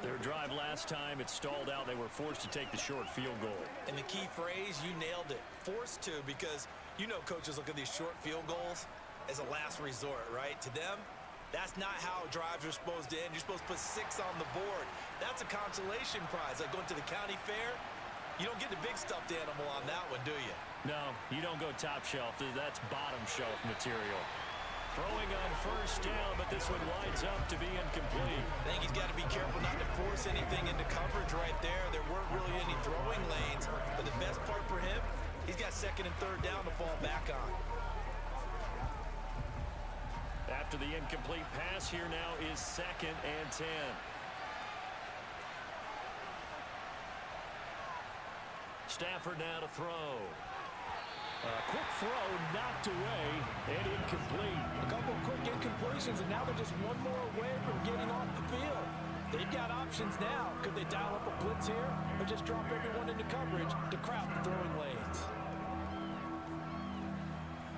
Speaker 2: Their drive last time, it stalled out. They were forced to take the short field goal.
Speaker 3: And the key phrase, you nailed it. Forced to, because you know coaches look at these short field goals as a last resort, right? To them, that's not how drives are supposed to end. You're supposed to put 6 on the board. That's a consolation prize. Like going to the county fair, you don't get the big stuffed animal on that one, do you?
Speaker 2: No, you don't go top shelf. That's bottom shelf material. Throwing on 1st down, but this one winds up to be incomplete.
Speaker 3: I think he's got to be careful not to force anything into coverage right there. There weren't really any throwing lanes, but the best part for him, he's got 2nd and 3rd down to fall back on.
Speaker 2: After the incomplete pass, here now is 2nd and 10. Stafford now to throw. A quick throw knocked away and incomplete.
Speaker 3: A couple of quick incompletions, and now they're just one more away from getting off the field. They've got options now. Could they dial up a blitz here or just drop everyone into coverage to crowd the throwing lanes?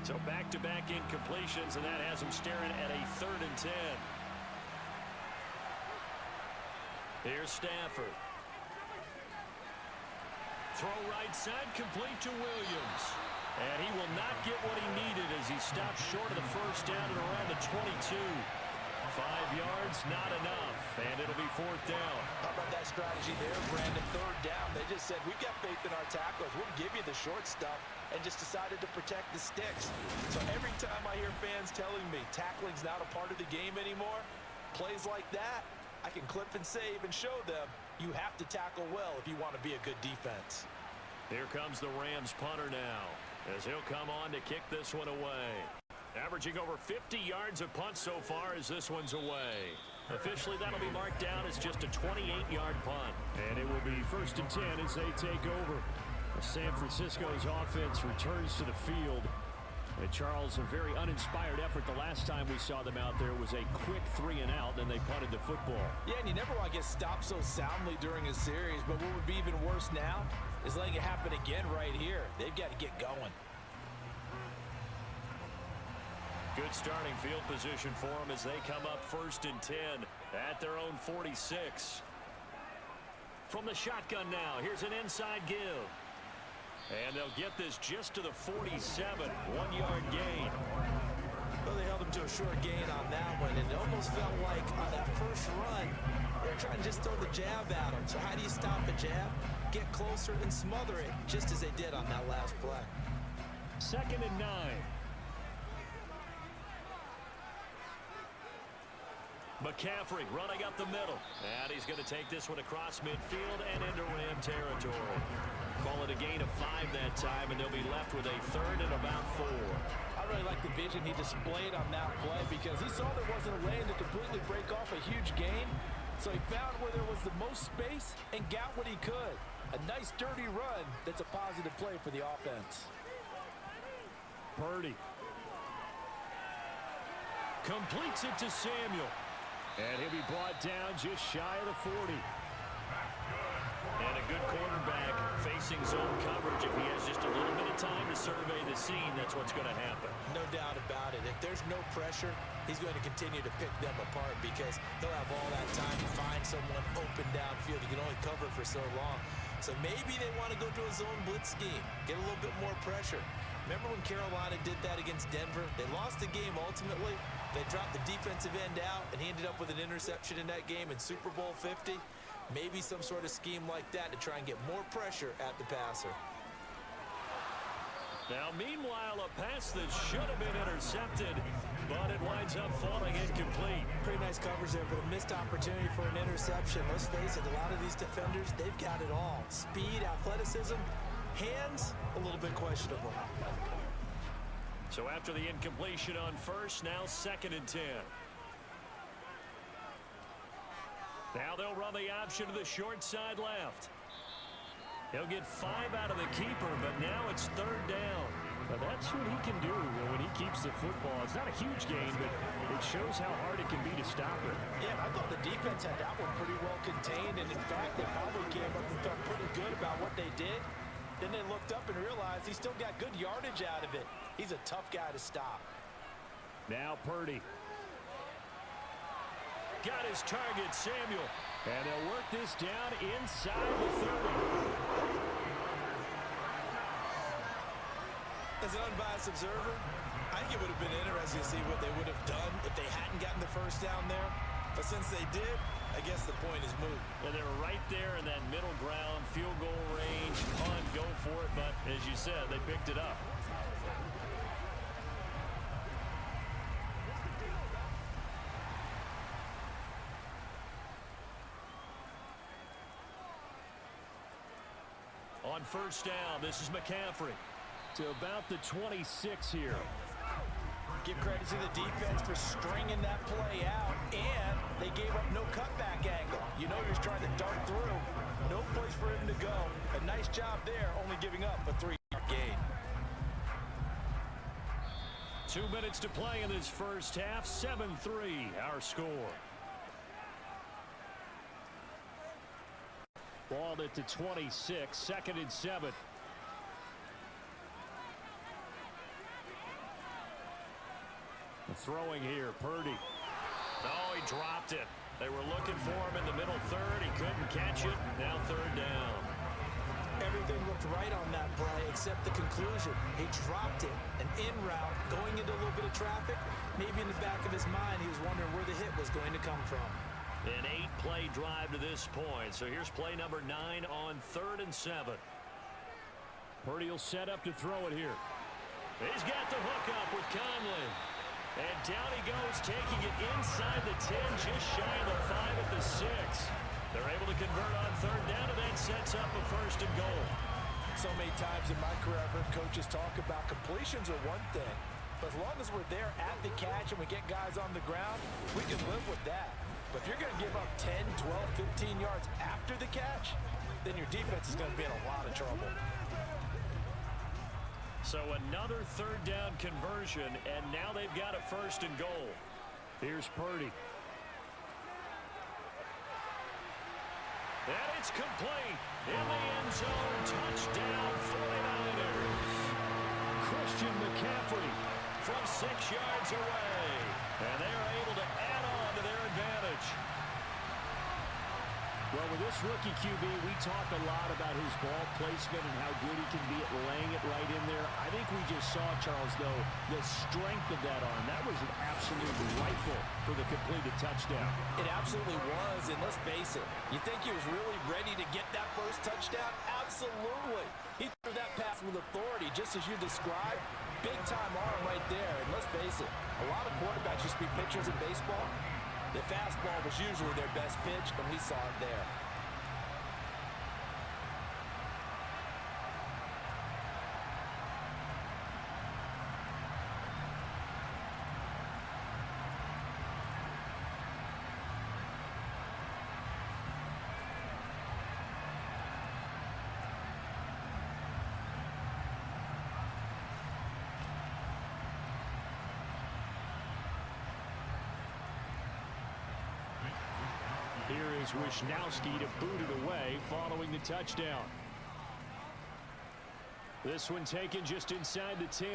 Speaker 2: So back-to-back incompletions, and that has them staring at a 3rd and 10. Here's Stafford. Throw right side, complete to Williams. And he will not get what he needed as he stopped short of the 1st down at around the 22. 5 yards, not enough, and it'll be 4th down.
Speaker 3: How about that strategy there, Brandon? 3rd down. They just said, we've got faith in our tacklers. We'll give you the short stuff, and just decided to protect the sticks. So every time I hear fans telling me tackling's not a part of the game anymore, plays like that, I can clip and save and show them you have to tackle well if you want to be a good defense.
Speaker 2: Here comes the Rams punter now, as he'll come on to kick this one away. Averaging over 50 yards of punt so far as this one's away. Officially, that'll be marked down as just a 28-yard punt.
Speaker 4: And it will be 1st and 10 as they take over. San Francisco's offense returns to the field. And Charles, a very uninspired effort. The last time we saw them out there was a quick 3 and out, then they punted the football.
Speaker 3: Yeah, and you never want to get stopped so soundly during a series, but what would be even worse now is letting it happen again right here. They've got to get going.
Speaker 2: Good starting field position for them as they come up 1st and 10 at their own 46. From the shotgun now, here's an inside give. And they'll get this just to the 47, 1-yard gain.
Speaker 3: Well, they held him to a short gain on that one, and it almost felt like on that first run, they were trying to just throw the jab at him. So how do you stop a jab? Get closer and smother it, just as they did on that last play.
Speaker 4: 2nd and 9.
Speaker 2: McCaffrey running up the middle. And he's going to take this one across midfield and into Ram territory. Call it a gain of 5 that time, and they'll be left with a 3rd and about 4.
Speaker 3: I really like the vision he displayed on that play because he saw there wasn't a lane to completely break off a huge gain. So he found where there was the most space and got what he could. A nice, dirty run that's a positive play for the offense.
Speaker 4: Purdy
Speaker 2: completes it to Samuel.
Speaker 4: And he'll be brought down just shy of the 40.
Speaker 2: And a good quarterback facing zone coverage. If he has just a little bit of time to survey the scene, that's what's going to happen.
Speaker 3: No doubt about it. If there's no pressure, he's going to continue to pick them apart because he'll have all that time to find someone open downfield. He can only cover for so long. So maybe they want to go to a zone blitz scheme, get a little bit more pressure. Remember when Carolina did that against Denver? They lost the game ultimately. They dropped the defensive end out, and he ended up with an interception in that game in Super Bowl 50. Maybe some sort of scheme like that to try and get more pressure at the passer.
Speaker 2: Now, meanwhile, a pass that should have been intercepted, but it winds up falling incomplete.
Speaker 3: Pretty nice coverage there, but a missed opportunity for an interception. Let's face it, a lot of these defenders, they've got it all. Speed, athleticism, hands, a little bit questionable.
Speaker 2: So after the incompletion on first, now 2nd and 10. Now they'll run the option to the short side left. He'll get 5 out of the keeper, but now it's 3rd down.
Speaker 4: Now that's what he can do when he keeps the football. It's not a huge gain, but it shows how hard it can be to stop it.
Speaker 3: Yeah, I thought the defense had that one pretty well contained, and in fact, they probably came up and felt pretty good about what they did. Then they looked up and realized he still got good yardage out of it. He's a tough guy to stop.
Speaker 2: Now Purdy. Got his target, Samuel. And they'll work this down inside the 30.
Speaker 3: As an unbiased observer, I think it would have been interesting to see what they would have done if they hadn't gotten the first down there. But since they did, I guess the point is moot.
Speaker 2: And they were right there in that middle ground, field goal range, punt, go for it. But as you said, they picked it up. On first down, this is McCaffrey.
Speaker 4: To about the 26 here.
Speaker 3: Give credit to the defense for stringing that play out, and they gave up no cutback angle. You know he was trying to dart through. No place for him to go. A nice job there, only giving up a 3-yard gain.
Speaker 2: 2 minutes to play in this first half. 7-3, our score.
Speaker 4: Ball at the 26, 2nd and 7.
Speaker 2: Throwing here, Purdy. Oh, he dropped it. They were looking for him in the middle third. He couldn't catch it. Now 3rd down.
Speaker 3: Everything looked right on that play except the conclusion. He dropped it. An in route, going into a little bit of traffic. Maybe in the back of his mind, he was wondering where the hit was going to come from.
Speaker 2: An 8-play drive to this point. So here's play number 9 on 3rd and 7.
Speaker 4: Purdy will set up to throw it here.
Speaker 2: He's got the hook up with Conley. And down he goes, taking it inside the 10, just shy of the 5 at the 6. They're able to convert on 3rd down, and that sets up a 1st and goal.
Speaker 3: So many times in my career, I've heard coaches talk about completions are one thing. But as long as we're there at the catch and we get guys on the ground, we can live with that. But if you're going to give up 10, 12, 15 yards after the catch, then your defense is going to be in a lot of trouble.
Speaker 2: So another 3rd down conversion, and now they've got a 1st and goal.
Speaker 4: Here's Purdy.
Speaker 2: And it's complete. In the end zone, touchdown 49ers. Christian McCaffrey from 6 yards away. And they're able to add on to their advantage.
Speaker 4: Well, with this rookie QB, we talk a lot about his ball placement and how good he can be at laying it right in there. I think we just saw, Charles, though, the strength of that arm. That was an absolute rifle for the completed touchdown.
Speaker 3: It absolutely was, and let's face it, you think he was really ready to get that first touchdown? Absolutely. He threw that pass with authority, just as you described. Big-time arm right there, and let's face it, a lot of quarterbacks used to be pitchers in baseball. The fastball was usually their best pitch, and we saw it there.
Speaker 4: Here is Wisnowski to boot it away following the touchdown.
Speaker 2: This one taken just inside the 10.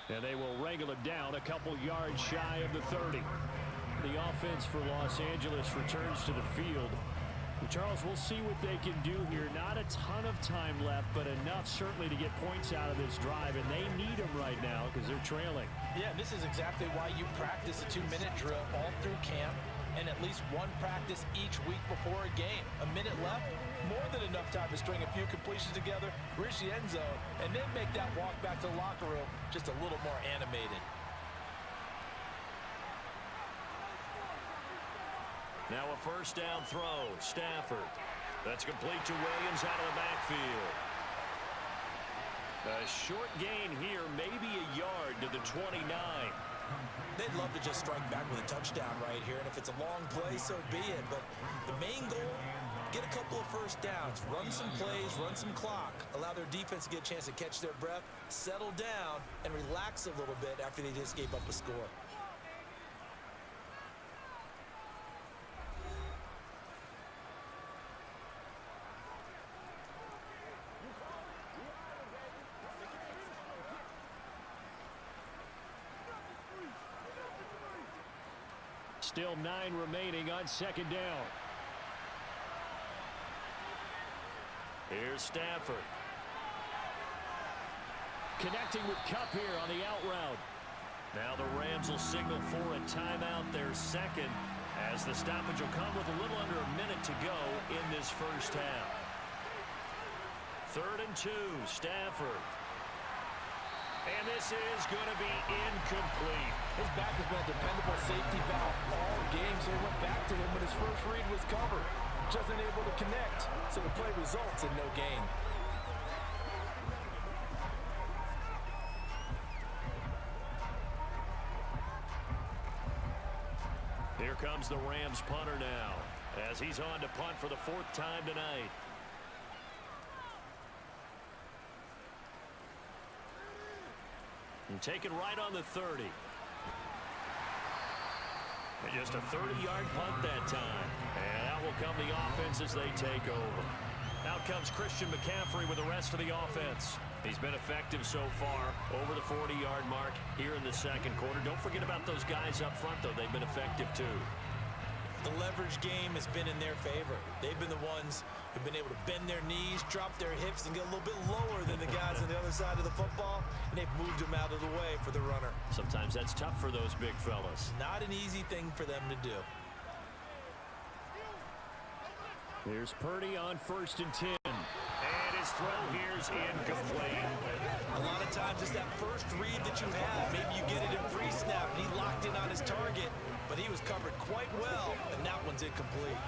Speaker 2: And they will wrangle it down a couple yards shy of the 30.
Speaker 4: The offense for Los Angeles returns to the field. Charles, we'll see what they can do here. Not a ton of time left, but enough certainly to get points out of this drive, and they need them right now because they're trailing.
Speaker 3: Yeah, this is exactly why you practice a 2-minute drill all through camp and at least one practice each week before a game. A minute left, more than enough time to string a few completions together, reach the end zone, and then make that walk back to the locker room just a little more animated.
Speaker 2: Now a first down throw. Stafford. That's complete to Williams out of the backfield. A short gain here, maybe a yard to the 29.
Speaker 3: They'd love to just strike back with a touchdown right here, and if it's a long play, so be it. But the main goal, get a couple of first downs, run some plays, run some clock, allow their defense to get a chance to catch their breath, settle down, and relax a little bit after they just gave up a score.
Speaker 4: Still 9 remaining on second down.
Speaker 2: Here's Stafford.
Speaker 4: Connecting with Kupp here on the out route.
Speaker 2: Now the Rams will signal for a timeout, their second, as the stoppage will come with a little under a minute to go in this first half. 3rd and 2, Stafford. And this is going to be incomplete.
Speaker 3: His back has been a dependable safety valve all game, so he went back to him when his first read was covered. Just unable to connect, so the play results in no gain.
Speaker 2: Here comes the Rams punter now, as he's on to punt for the 4th time tonight. And taken right on the 30. And just a 30-yard punt that time. And out will come the offense as they take over. Out comes Christian McCaffrey with the rest of the offense. He's been effective so far, over the 40-yard mark here in the second quarter. Don't forget about those guys up front, though. They've been effective, too.
Speaker 3: The leverage game has been in their favor. They've been the ones who've been able to bend their knees, drop their hips, and get a little bit lower than the guys on the other side of the football, and they've moved them out of the way for the runner.
Speaker 2: Sometimes that's tough for those big fellas.
Speaker 3: Not an easy thing for them to do.
Speaker 4: Here's Purdy on 1st and 10.
Speaker 2: And his throw here's incomplete.
Speaker 3: A lot of times it's that first read that you have. Maybe you get it in pre-snap, and he locked in on his target, but he was covered quite well, and that one's incomplete.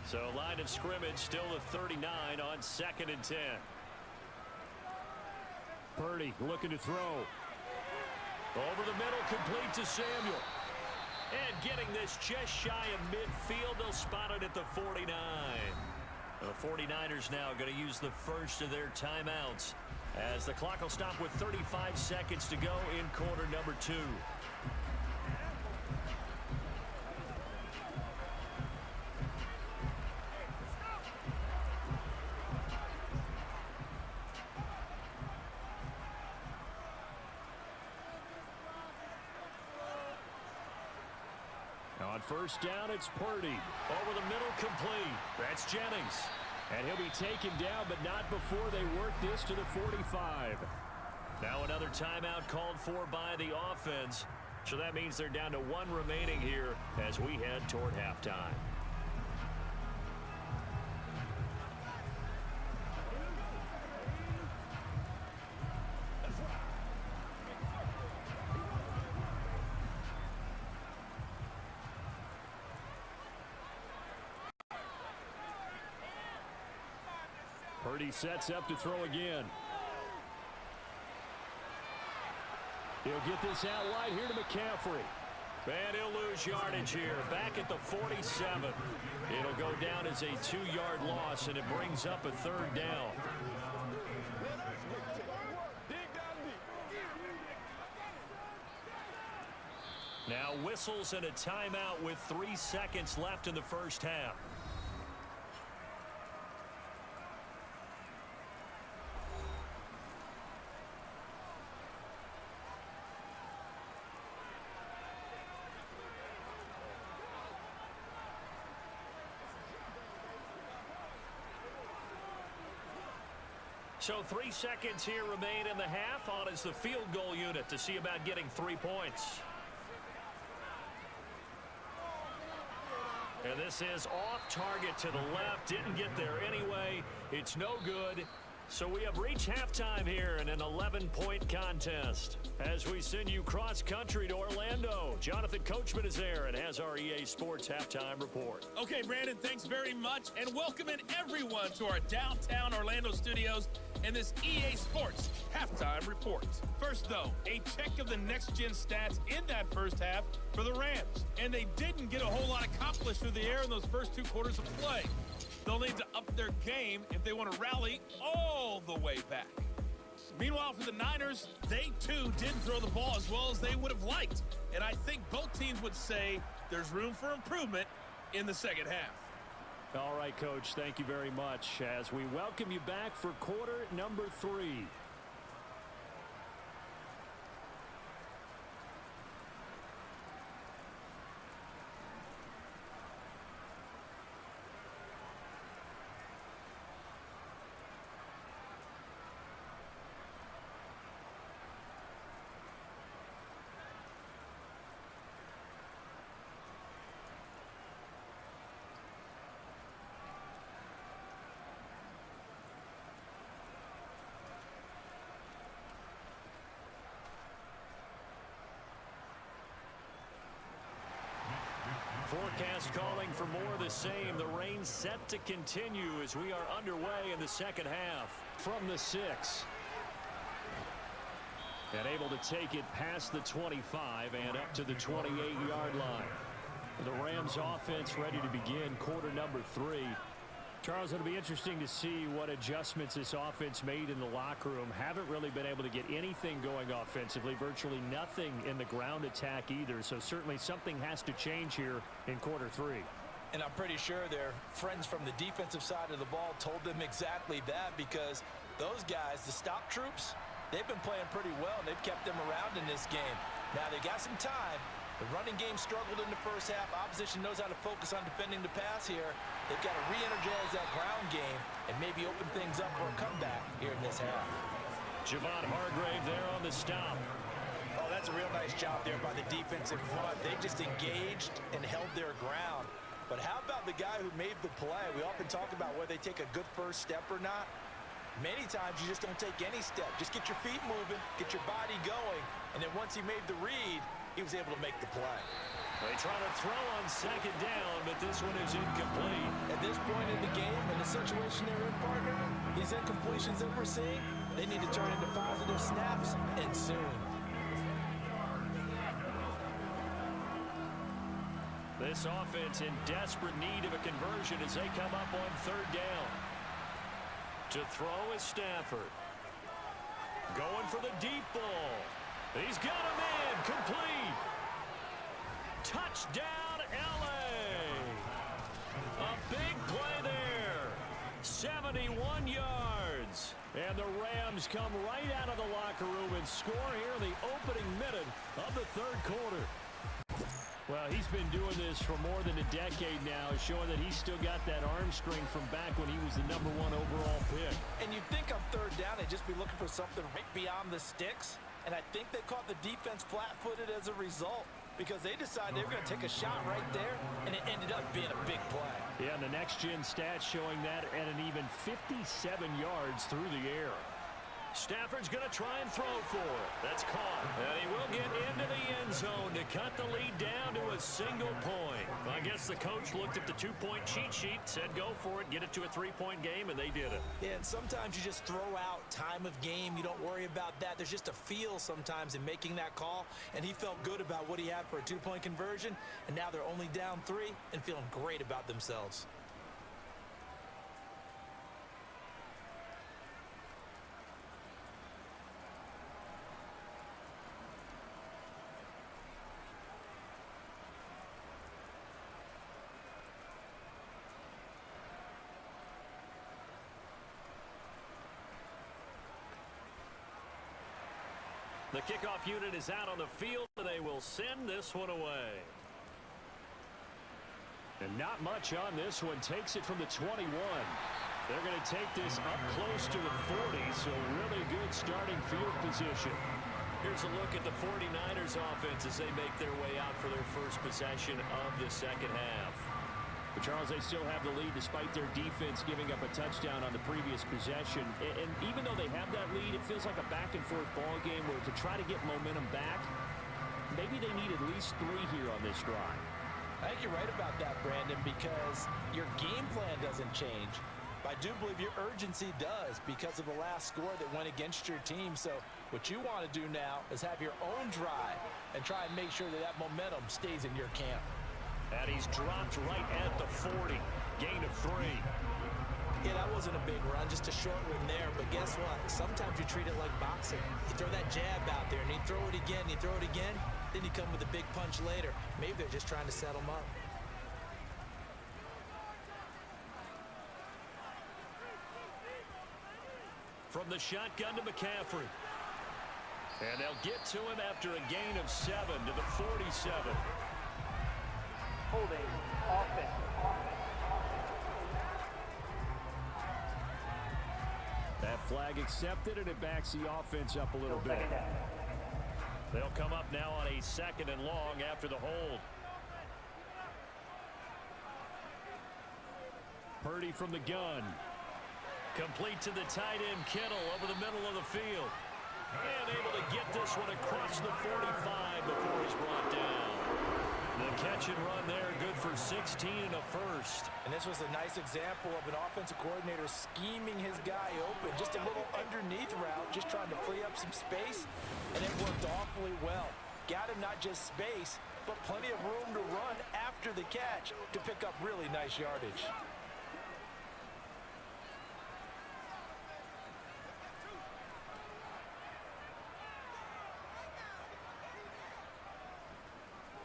Speaker 2: So line of scrimmage still the 39 on 2nd and 10.
Speaker 4: Purdy looking to throw.
Speaker 2: Over the middle, complete to Samuel. And getting this just shy of midfield, they'll spot it at the 49. The 49ers now going to use the first of their timeouts, as the clock will stop with 35 seconds to go in quarter number 2.
Speaker 4: On 1st down, it's Purdy.
Speaker 2: Over the middle, complete. That's Jennings.
Speaker 4: And he'll be taken down, but not before they work this to the 45.
Speaker 2: Now another timeout called for by the offense. So that means they're down to 1 remaining here as we head toward halftime.
Speaker 4: Purdy sets up to throw again. He'll get this out wide here to McCaffrey.
Speaker 2: And he'll lose yardage here. Back at the 47. It'll go down as a 2-yard loss, and it brings up a 3rd down. Now whistles and a timeout with 3 seconds left in the first half. So 3 seconds here remain in the half. On is the field goal unit to see about getting 3 points. And this is off target to the left. Didn't get there anyway. It's no good. So we have reached halftime here in an 11-point contest. As we send you cross-country to Orlando, Jonathan Coachman is there and has our EA Sports Halftime Report.
Speaker 6: Okay, Brandon, thanks very much. And welcoming everyone to our downtown Orlando studios and this EA Sports Halftime Report. First, though, a check of the next-gen stats in that first half for the Rams. And they didn't get a whole lot accomplished through the air in those first 2 quarters of play. They'll need to up their game if they want to rally all the way back. Meanwhile, for the Niners, they too didn't throw the ball as well as they would have liked. And I think both teams would say there's room for improvement in the second half.
Speaker 4: All right, Coach, thank you very much as we welcome you back for quarter number 3. Forecast calling for more of the same. The rain set to continue as we are underway in the second half. From the 6. And able to take it past the 25 and up to the 28-yard line. The Rams offense ready to begin quarter number 3. Charles, it'll be interesting to see what adjustments this offense made in the locker room. Haven't really been able to get anything going offensively. Virtually nothing in the ground attack either. So certainly something has to change here in quarter 3.
Speaker 3: And I'm pretty sure their friends from the defensive side of the ball told them exactly that, because those guys, the stop troops, they've been playing pretty well, and they've kept them around in this game. Now, they got some time. The running game struggled in the first half. Opposition knows how to focus on defending the pass here. They've got to re-energize that ground game and maybe open things up for a comeback here in this half.
Speaker 2: Javon Hargrave there on the stop.
Speaker 3: Oh, that's a real nice job there by the defense in front. They just engaged and held their ground. But how about the guy who made the play? We often talk about whether they take a good first step or not. Many times you just don't take any step. Just get your feet moving, get your body going, and then once he made the read, he was able to make the play.
Speaker 2: They try to throw on second down, but this one is incomplete.
Speaker 3: At this point in the game, in the situation they're in, partner, these incompletions that we're seeing, they need to turn into positive snaps, and soon.
Speaker 2: This offense in desperate need of a conversion as they come up on third down. To throw is Stafford. Going for the deep ball. He's got him in. Complete. Touchdown, L.A. A big play there. 71 yards. And the Rams come right out of the locker room and score here in the opening minute of the third quarter. Well, he's been doing this for more than a decade now, showing that he's still got that arm strength from back when he was the #1 overall pick.
Speaker 3: And you'd think on third down they'd just be looking for something right beyond the sticks. And I think they caught the defense flat-footed as a result, because they decided they were going to take a shot right there, and it ended up being a big play.
Speaker 2: Yeah, and the next-gen stats showing that at an even 57 yards through the air. Stafford's going to try and throw for it. That's caught. And he will get into the end zone to cut the lead down to a single point. I guess the coach looked at the two-point cheat sheet, said go for it, get it to a three-point game, and they did it.
Speaker 3: Yeah, and sometimes you just throw out time of game. You don't worry about that. There's just a feel sometimes in making that call, and he felt good about what he had for a two-point conversion, and now they're only down 3 and feeling great about themselves.
Speaker 2: The kickoff unit is out on the field, and they will send this one away.
Speaker 4: And not much on this one. Takes it from the 21. They're going to take this up close to the 40, so really good starting field position.
Speaker 2: Here's a look at the 49ers offense as they make their way out for their first possession of the second half.
Speaker 4: But Charles, they still have the lead despite their defense giving up a touchdown on the previous possession. And even though they have that lead, it feels like a back-and-forth ball game where to try to get momentum back, maybe they need at least 3 here on this drive.
Speaker 3: I think you're right about that, Brandon, because your game plan doesn't change. But I do believe your urgency does because of the last score that went against your team. So what you want to do now is have your own drive and try and make sure that that momentum stays in your camp.
Speaker 4: And he's dropped right at the 40. Gain of 3.
Speaker 3: Yeah, that wasn't a big run, just a short one there. But guess what? Sometimes you treat it like boxing. You throw that jab out there, and you throw it again, you throw it again, then you come with a big punch later. Maybe they're just trying to set them up.
Speaker 4: From the shotgun to McCaffrey. And they'll get to him after a gain of 7 to the 47.
Speaker 5: Holding. Offense.
Speaker 4: That flag accepted, and it backs the offense up a little bit. They'll come up now on a 2nd and long after the hold. Purdy from the gun. Complete to the tight end, Kittle, over the middle of the field. And able to get this one across the 45 before he's brought down. The catch and run there, good for 16 and a first.
Speaker 3: And this was a nice example of an offensive coordinator scheming his guy open. Just a little underneath route, just trying to free up some space. And it worked awfully well. Got him not just space, but plenty of room to run after the catch to pick up really nice yardage.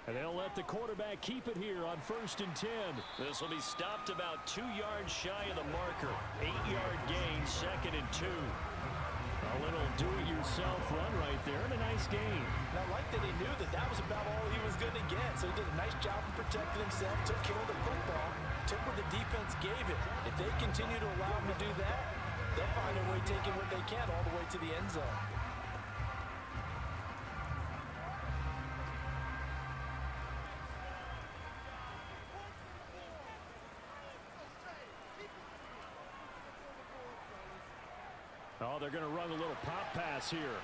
Speaker 4: And they'll let the quarterback keep it here on 1st and 10. This will be stopped about 2 yards shy of the marker. 8-yard gain, 2nd and 2. A little do-it-yourself run right there, and a nice gain.
Speaker 3: And I like that he knew that that was about all he was going to get. So he did a nice job of protecting himself, took care of the football, took what the defense gave him. If they continue to allow him to do that, they'll find a way taking what they can all the way to the end zone.
Speaker 4: Oh, they're going to run a little pop pass here.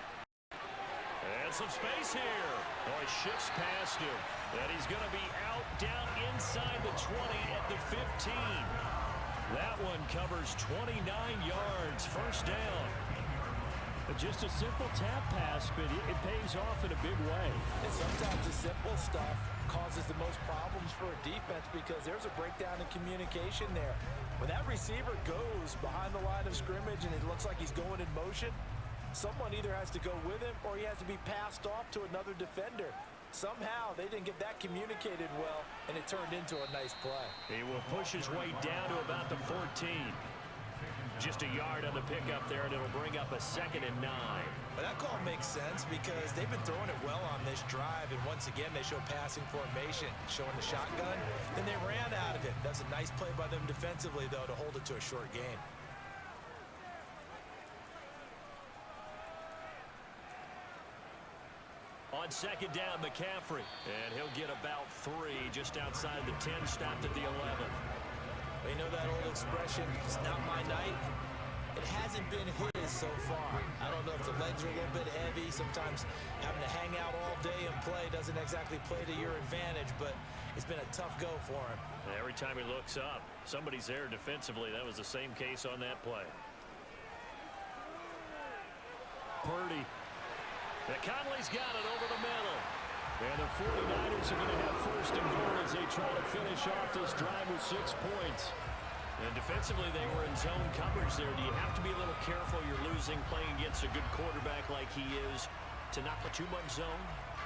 Speaker 4: And some space here. Oh, he shifts past him. And he's going to be out down inside the 20 at the 15. That one covers 29 yards. First down. Just a simple tap pass, but it pays off in a big way.
Speaker 3: And sometimes the simple stuff causes the most problems for a defense because there's a breakdown in communication there. When that receiver goes behind the line of scrimmage and it looks like he's going in motion, someone either has to go with him or he has to be passed off to another defender. Somehow they didn't get that communicated well, and it turned into a nice play.
Speaker 4: He will push his way down to about the 14. Just a yard on the pickup there, and it'll bring up a 2nd and 9.
Speaker 3: But that call makes sense because they've been throwing it well on this drive, and once again they show passing formation, showing the shotgun. Then they ran out of it. That's a nice play by them defensively, though, to hold it to a short gain.
Speaker 4: On 2nd down, McCaffrey, and he'll get about 3 just outside the 10, stopped at the 11.
Speaker 3: Well, you know that old expression, it's not my night? It hasn't been his so far. I don't know if the legs are a little bit heavy. Sometimes having to hang out all day and play doesn't exactly play to your advantage, but it's been a tough go for him.
Speaker 4: Every time he looks up, somebody's there defensively. That was the same case on that play. Purdy. Conley's got it over the middle. And the 49ers are going to have 1st and goal as they try to finish off this drive with 6 points. And defensively, they were in zone coverage there. Do you have to be a little careful? You're losing, playing against a good quarterback like he is, to not put too much zone?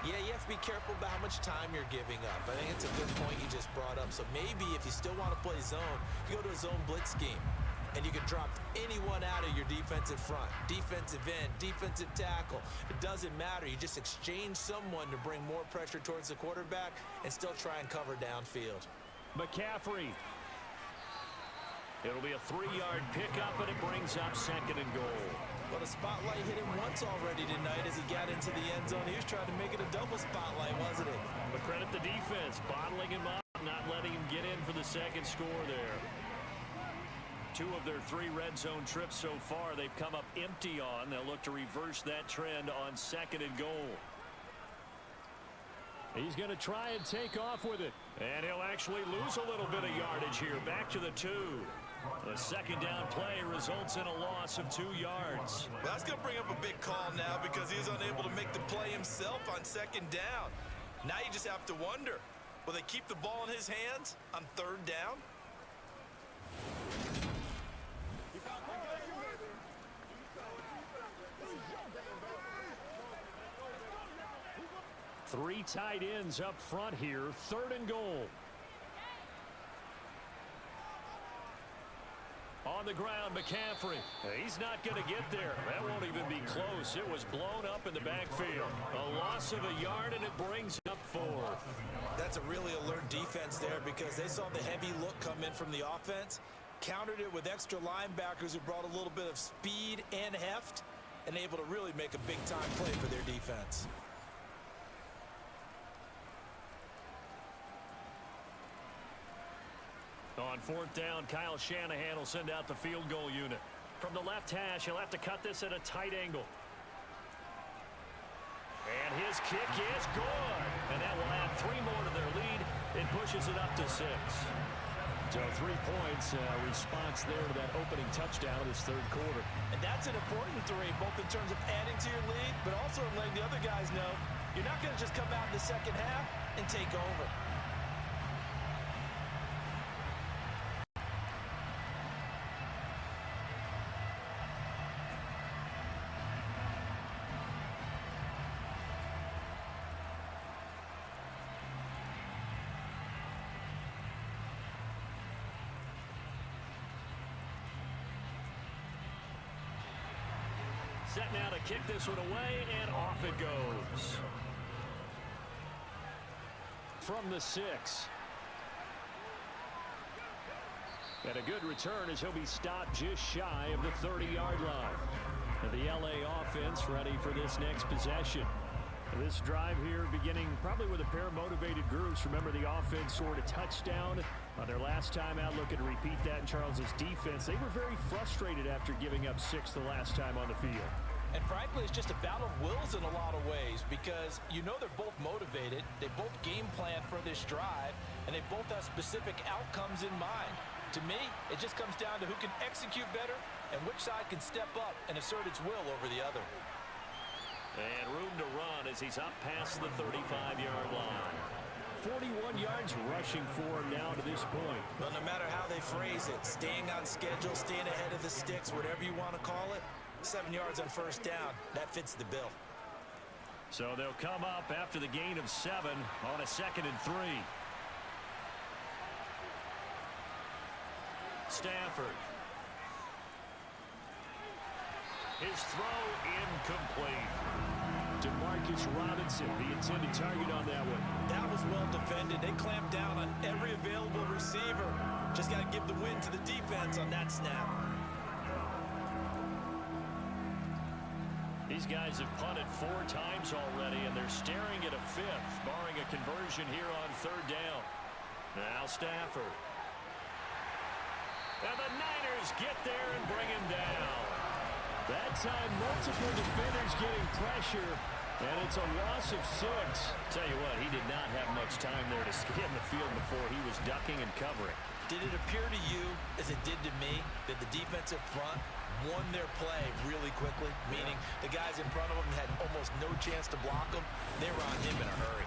Speaker 3: Yeah, you have to be careful about how much time you're giving up. I think it's a good point you just brought up. So maybe if you still want to play zone, you go to a zone blitz scheme. And you can drop anyone out of your defensive front, defensive end, defensive tackle. It doesn't matter. You just exchange someone to bring more pressure towards the quarterback and still try and cover downfield.
Speaker 4: McCaffrey.
Speaker 2: It'll be a 3-yard pickup, and it brings up 2nd and goal.
Speaker 3: Well, the spotlight hit him once already tonight as he got into the end zone. He was trying to make it a double spotlight, wasn't it?
Speaker 2: But credit the defense, bottling him up, not letting him get in for the second score there. 2 of their 3 red zone trips so far they've come up empty on. They'll look to reverse that trend on 2nd and goal. He's going to try and take off with it. And he'll actually lose a little bit of yardage here. Back to the 2. The second down play results in a loss of 2 yards.
Speaker 3: Well, that's going to bring up a big call now because he's unable to make the play himself on 2nd down. Now you just have to wonder, will they keep the ball in his hands on 3rd down?
Speaker 2: Three tight ends up front here. 3rd and goal. On the ground, McCaffrey. He's not going to get there. That won't even be close. It was blown up in the backfield. A loss of a yard, and it brings up 4th.
Speaker 3: That's a really alert defense there because they saw the heavy look come in from the offense, countered it with extra linebackers who brought a little bit of speed and heft, and able to really make a big-time play for their defense.
Speaker 2: On 4th down, Kyle Shanahan will send out the field goal unit. From the left hash, he'll have to cut this at a tight angle. And his kick is good. And that will add 3 more to their lead. It pushes it up to 6. So 3 points, response there to that opening touchdown of this 3rd quarter.
Speaker 3: And that's an important 3, both in terms of adding to your lead, but also letting the other guys know you're not going to just come out in the second half and take over.
Speaker 2: Set now to kick this one away, and off it goes. From the 6. And a good return as he'll be stopped just shy of the 30-yard line. And the LA offense ready for this next possession. This drive here beginning probably with a pair of motivated groups. Remember, the offense scored a touchdown on their last time out. Looking to repeat that in Charles's defense. They were very frustrated after giving up 6 the last time on the field.
Speaker 3: And frankly, it's just a battle of wills in a lot of ways because you know they're both motivated. They both game plan for this drive, and they both have specific outcomes in mind. To me, it just comes down to who can execute better and which side can step up and assert its will over the other.
Speaker 2: And room to run as he's up past the 35-yard line. 41 yards rushing for him now to this point.
Speaker 3: Well, no matter how they phrase it, staying on schedule, staying ahead of the sticks, whatever you want to call it, 7 yards on 1st down, that fits the bill.
Speaker 2: So they'll come up after the gain of 7 on a 2nd and 3. Stafford. His throw incomplete. DeMarcus Robinson, the intended target on that one.
Speaker 3: That was well defended. They clamped down on every available receiver. Just got to give the win to the defense on that snap.
Speaker 2: These guys have punted 4 times already, and they're staring at a 5th, barring a conversion here on 3rd down. Now Stafford. And the Niners get there and bring him down. That time, multiple defenders getting pressure, and it's a loss of 6. Tell you what, he did not have much time there to scan the field before he was ducking and covering.
Speaker 3: Did it appear to you, as it did to me, that the defensive front won their play really quickly? Meaning the guys in front of them had almost no chance to block them. They were on him in a hurry.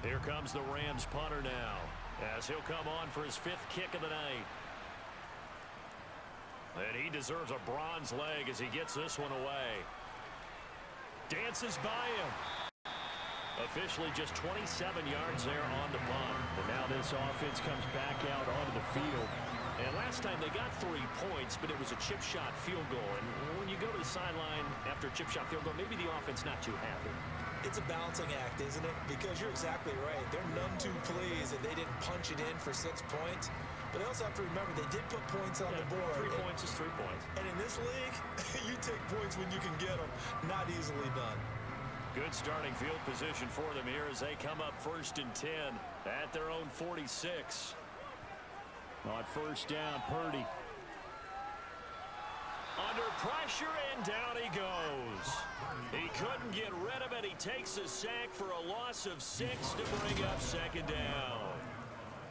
Speaker 2: Here comes the Rams punter now, as he'll come on for his 5th kick of the night. And he deserves a bronze leg as he gets this one away. Dances by him. Officially just 27 yards there on the punt.
Speaker 4: And now this offense comes back out onto the field.
Speaker 2: And last time they got 3 points, but it was a chip shot field goal. And when you go to the sideline after a chip shot field goal, maybe the offense not too happy.
Speaker 3: It's a balancing act, isn't it? Because you're exactly right. They're none too pleased that they didn't punch it in for 6 points. But they also have to remember they did put points on the board.
Speaker 2: 3 points is 3 points.
Speaker 3: And in this league, you take points when you can get them. Not easily done.
Speaker 2: Good starting field position for them here as they come up 1st and 10 at their own 46.
Speaker 4: On first down, Purdy.
Speaker 2: Under pressure, and down he goes. He couldn't get rid of it. He takes a sack for a loss of 6 to bring up 2nd down.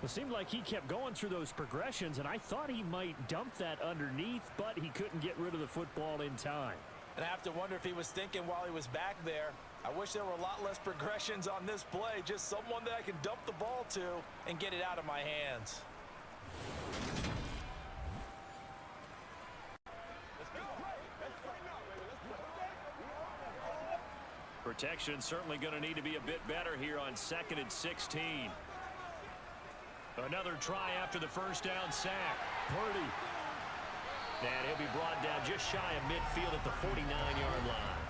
Speaker 4: It seemed like he kept going through those progressions, and I thought he might dump that underneath, but he couldn't get rid of the football in time.
Speaker 3: And I have to wonder if he was thinking while he was back there, I wish there were a lot less progressions on this play, just someone that I can dump the ball to and get it out of my hands.
Speaker 2: Protection certainly going to need to be a bit better here on 2nd and 16. Another try after the first down sack.
Speaker 4: Purdy.
Speaker 2: And he'll be brought down just shy of midfield at the 49-yard line.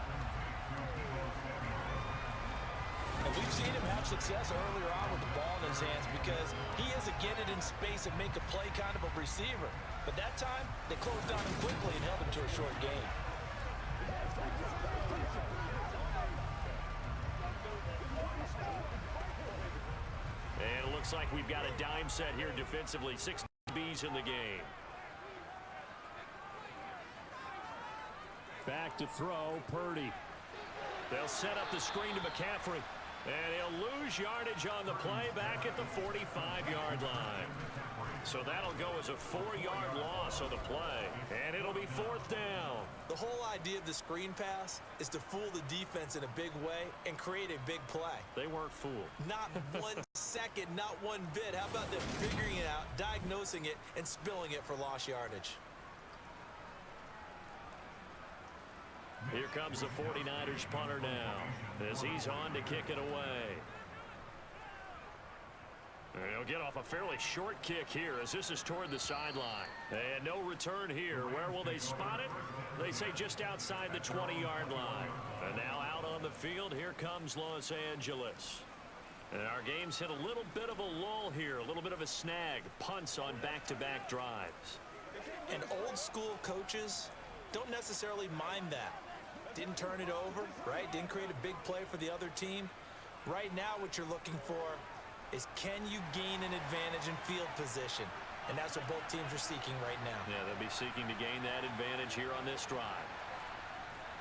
Speaker 3: And we've seen him have success earlier on with the ball in his hands because he is a get it in space and make a play kind of a receiver. But that time, they closed on him quickly and held him to a short gain.
Speaker 2: And it looks like we've got a dime set here defensively. 6 Bs in the game.
Speaker 4: Back to throw, Purdy.
Speaker 2: They'll set up the screen to McCaffrey. And he'll lose yardage on the play back at the 45-yard line. So that'll go as a 4-yard loss on the play. And it'll be 4th down.
Speaker 3: The whole idea of the screen pass is to fool the defense in a big way and create a big play.
Speaker 2: They weren't fooled.
Speaker 3: Not 1 second, not 1 bit. How about them figuring it out, diagnosing it, and spilling it for lost yardage?
Speaker 2: Here comes the 49ers punter now as he's on to kick it away. And he'll get off a fairly short kick here as this is toward the sideline. And no return here. Where will they spot it? They say just outside the 20-yard line. And now out on the field, here comes Los Angeles. And our game's hit a little bit of a lull here, a little bit of a snag. Punts on back-to-back drives.
Speaker 3: And old-school coaches don't necessarily mind that. Didn't turn it over, right? Didn't create a big play for the other team. Right now what you're looking for is can you gain an advantage in field position? And that's what both teams are seeking right now.
Speaker 2: Yeah, they'll be seeking to gain that advantage here on this drive.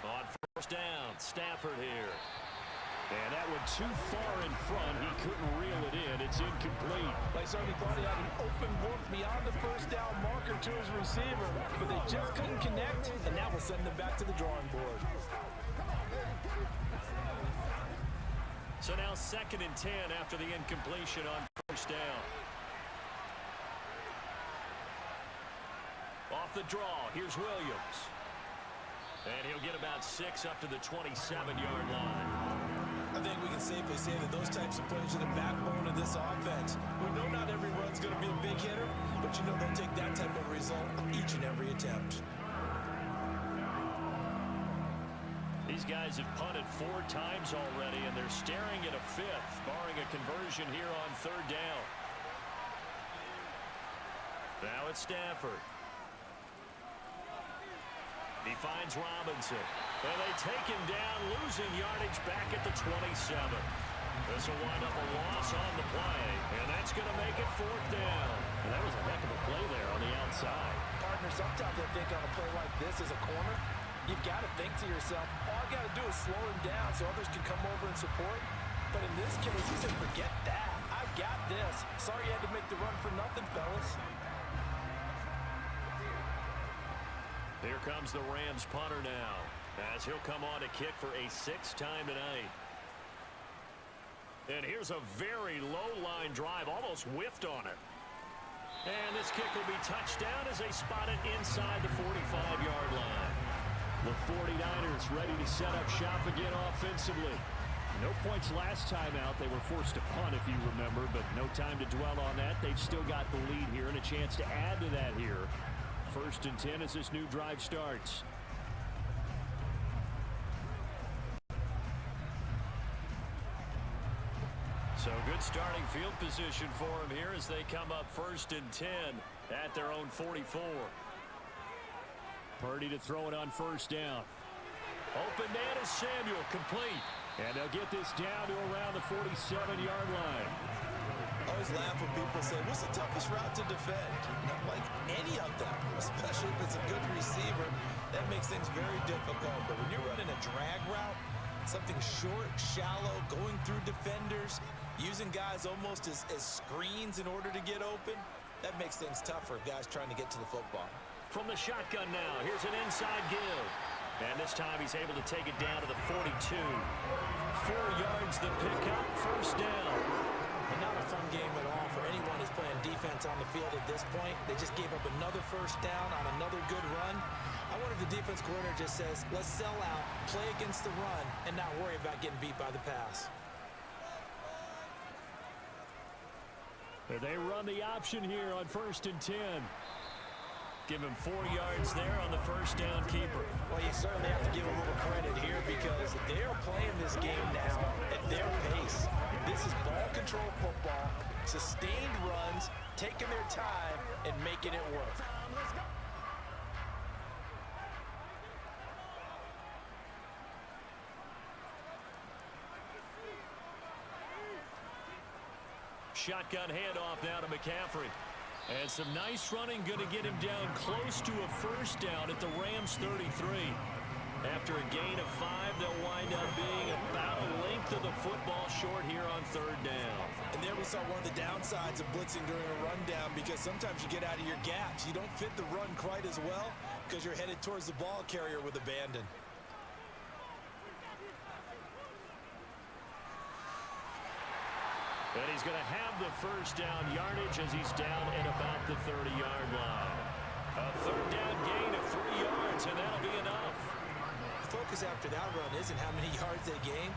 Speaker 2: On first down, Stafford here.
Speaker 4: And that one too far in front. He couldn't reel it in. It's incomplete.
Speaker 3: Lysardi thought he had an open look beyond the first down marker to his receiver, but they just couldn't connect, and that will send them back to the drawing board.
Speaker 2: So now 2nd and 10 after the incompletion on first down. Off the draw, here's Williams. And he'll get about 6 up to the 27-yard line.
Speaker 3: I think we can safely say that those types of plays are the backbone of this offense. We know not every run's going to be a big hitter, but you know they'll take that type of result each and every attempt.
Speaker 2: These guys have punted 4 times already, and they're staring at a 5th, barring a conversion here on 3rd down. Now it's Stafford. He finds Robinson. And they take him down, losing yardage back at the 27. This will wind up a loss on the play, and that's going to make it 4th down.
Speaker 4: And that was a heck of a play there on the outside.
Speaker 3: Partner, sometimes I think on a play like this as a corner, you've got to think to yourself, all I got to do is slow him down so others can come over and support. But in this case, he said, forget that. I got this. Sorry you had to make the run for nothing, fellas.
Speaker 2: Here comes the Rams punter now, as he'll come on to kick for a 6th time tonight. And here's a very low-line drive, almost whiffed on it. And this kick will be touched down as they spot it inside the 45-yard line.
Speaker 4: The 49ers ready to set up shop again offensively. No points last time out. They were forced to punt, if you remember, but no time to dwell on that. They've still got the lead here and a chance to add to that here. 1st and 10 as this new drive starts. So good starting field position for them here as they come up 1st and 10 at their own 44. Purdy to throw it on 1st down. Open man is Samuel, complete. And they'll get this down to around the 47-yard line.
Speaker 3: I always laugh when people say, what's the toughest route to defend? Not like any of them, especially if it's a good receiver. That makes things very difficult. But when you're running a drag route, something short, shallow, going through defenders, using guys almost as screens in order to get open, that makes things tough for guys trying to get to the football.
Speaker 2: From the shotgun now, here's an inside give. And this time he's able to take it down to the 42. 4 yards the pickup, 1st down.
Speaker 3: And not a fun game at all for anyone who's playing defense on the field at this point. They just gave up another 1st down on another good run. I wonder if the defense coordinator just says, let's sell out, play against the run, and not worry about getting beat by the pass.
Speaker 4: They run the option here on 1st and 10. Give him 4 yards there on the 1st down keeper.
Speaker 3: Well, you certainly have to give a little credit here because they are playing this game now at their pace. This is ball control football, sustained runs, taking their time, and making it work.
Speaker 2: Shotgun handoff now to McCaffrey. And some nice running, going to get him down close to a 1st down at the Rams 33. After a gain of 5, they'll wind up being about a length of the football short here on 3rd down.
Speaker 3: And there we saw one of the downsides of blitzing during a rundown because sometimes you get out of your gaps. You don't fit the run quite as well because you're headed towards the ball carrier with abandon.
Speaker 2: And he's going to have the 1st down yardage as he's down at about the 30-yard line. A 3rd down gain of 3 yards, and that'll be enough.
Speaker 3: The focus after that run isn't how many yards they gained.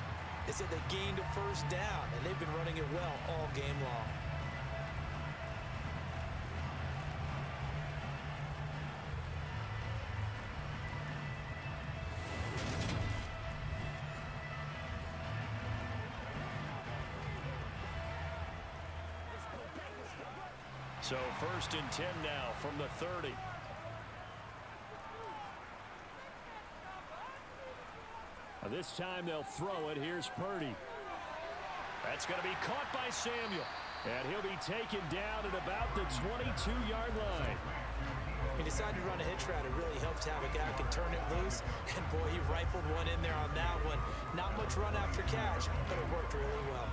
Speaker 3: It's that they gained a 1st down, and they've been running it well all game long.
Speaker 2: So 1st and 10 now from the 30.
Speaker 4: This time they'll throw it. Here's Purdy.
Speaker 2: That's going to be caught by Samuel.
Speaker 4: And he'll be taken down at about the 22-yard line.
Speaker 3: He decided to run a hitch route. It really helps to have a guy who can turn it loose. And boy, he rifled one in there on that one. Not much run after catch, but it worked really well.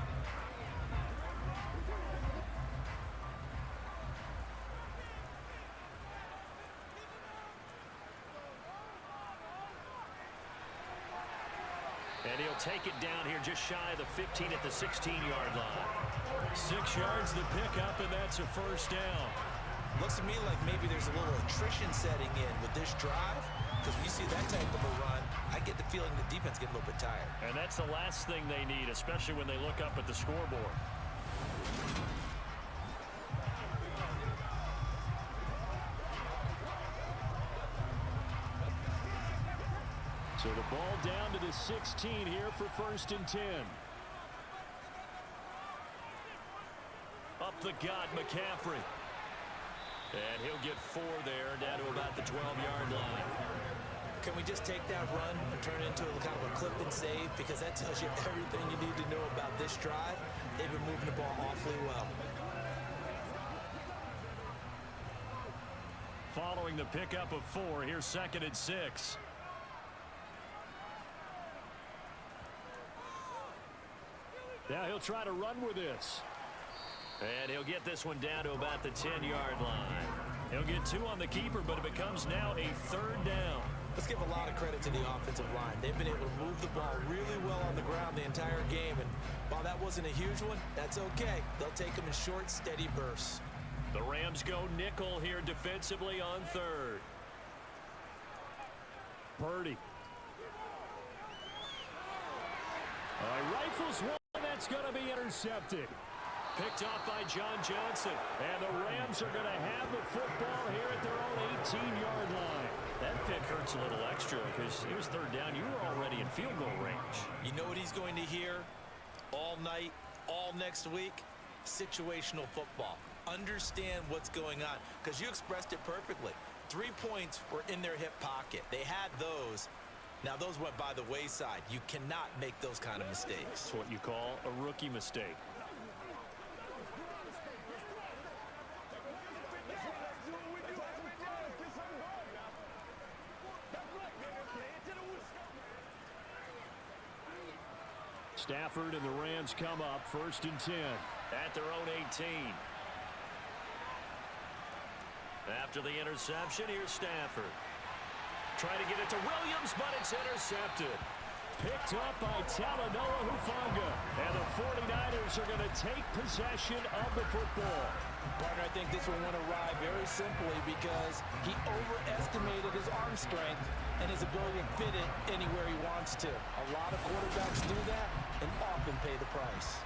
Speaker 2: And he'll take it down here just shy of the 15 at the 16-yard line.
Speaker 4: 6 yards the pickup, and that's a 1st down.
Speaker 3: Looks to me like maybe there's a little attrition setting in with this drive because when you see that type of a run, I get the feeling the defense getting a little bit tired.
Speaker 2: And that's the last thing they need, especially when they look up at the scoreboard.
Speaker 4: So the ball down to the 16 here for 1st and 10.
Speaker 2: Up the gut, McCaffrey. And he'll get 4 there, down to about the 12-yard line.
Speaker 3: Can we just take that run and turn it into kind of a clip and save? Because that tells you everything you need to know about this drive. They've been moving the ball awfully well.
Speaker 2: Following the pickup of 4, here's 2nd and 6.
Speaker 4: Now he'll try to run with this.
Speaker 2: And he'll get this one down to about the 10-yard line. He'll get 2 on the keeper, but it becomes now a 3rd down.
Speaker 3: Let's give a lot of credit to the offensive line. They've been able to move the ball really well on the ground the entire game. And while that wasn't a huge one, that's okay. They'll take them in short, steady bursts.
Speaker 2: The Rams go nickel here defensively on 3rd.
Speaker 4: Purdy.
Speaker 2: All right, rifles one. That's going to be intercepted. Picked off by John Johnson. And the Rams are going to have the football here at their own 18-yard line. That pick hurts a little extra because it was third down. You were already in field goal range.
Speaker 3: You know what he's going to hear all night, all next week? Situational football. Understand what's going on, because you expressed it perfectly. 3 points were in their hip pocket. They had those. Now, those went by the wayside. You cannot make those kind of mistakes.
Speaker 2: It's what you call a rookie mistake. Stafford and the Rams come up 1st and 10 at their own 18. After the interception, here's Stafford. Trying to get it to Williams, but it's intercepted. Picked up by Talanoa Hufanga. And the 49ers are going to take possession of the football.
Speaker 3: Partner, I think this one went awry very simply because he overestimated his arm strength and his ability to fit it anywhere he wants to. A lot of quarterbacks do that and often pay the price.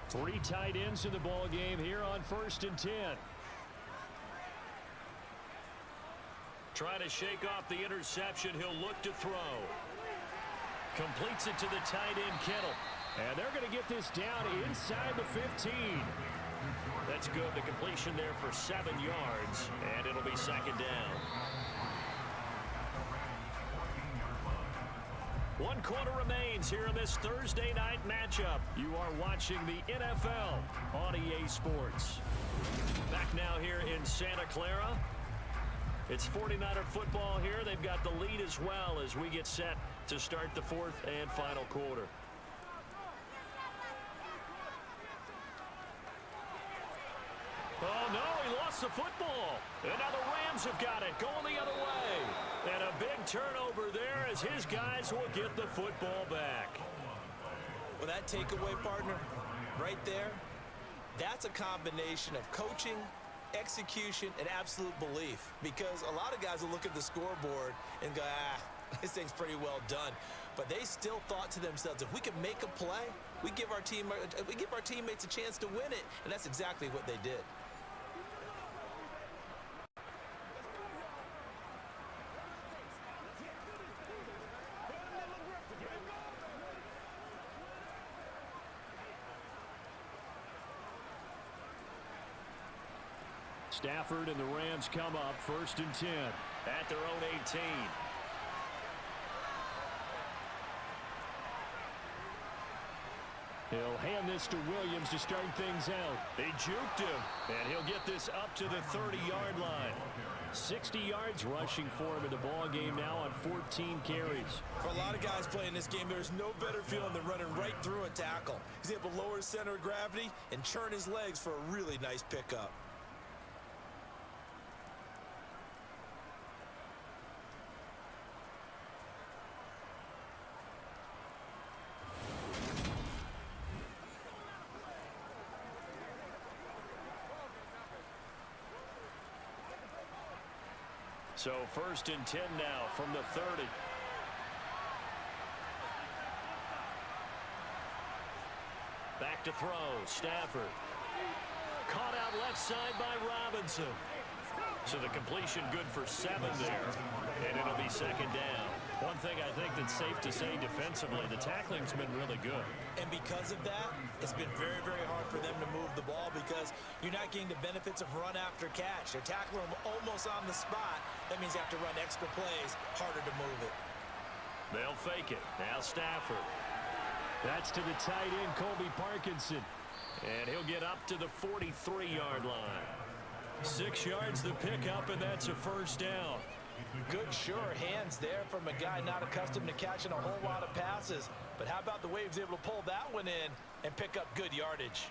Speaker 2: Three tight ends in the ball game here on 1st and 10. Trying to shake off the interception. He'll look to throw. Completes it to the tight end, Kittle. And they're going to get this down inside the 15. That's good. The completion there for 7 yards. And it'll be 2nd down. 1 quarter remains here in this Thursday night matchup. You are watching the NFL on EA Sports. Back now here in Santa Clara. It's 49er football here. They've got the lead as well as we get set to start the 4th and final quarter. Oh, no, he lost the football. And now the Rams have got it, going the other way. And a big turnover there as his guys will get the football back.
Speaker 3: Well, that takeaway, partner, right there, that's a combination of coaching, execution, and absolute belief. Because a lot of guys will look at the scoreboard and go, this thing's pretty well done. But they still thought to themselves, if we can make a play, we give our teammates a chance to win it. And that's exactly what they did.
Speaker 2: Stafford and the Rams come up 1st and 10 at their own 18. He'll hand this to Williams to start things out. They juked him, and he'll get this up to the 30-yard line. 60 yards rushing for him in the ball game now on 14 carries.
Speaker 3: For a lot of guys playing this game, there's no better feeling than running right through a tackle. He's able to lower his center of gravity and churn his legs for a really nice pickup.
Speaker 2: So 1st and 10 now from the 30. Back to throw. Stafford. Caught out left side by Robinson. So the completion good for 7 there. And it'll be 2nd down. One thing I think that's safe to say defensively, the tackling's been really good.
Speaker 3: And because of that, it's been very, very hard for them to move the ball because you're not getting the benefits of run after catch. They're tackling them almost on the spot. That means you have to run extra plays, harder to move it.
Speaker 2: They'll fake it. Now Stafford. That's to the tight end, Colby Parkinson. And he'll get up to the 43-yard line. 6 yards the pickup, and that's a 1st down.
Speaker 3: Good, sure hands there from a guy not accustomed to catching a whole lot of passes. But how about the way he was able to pull that one in and pick up good yardage?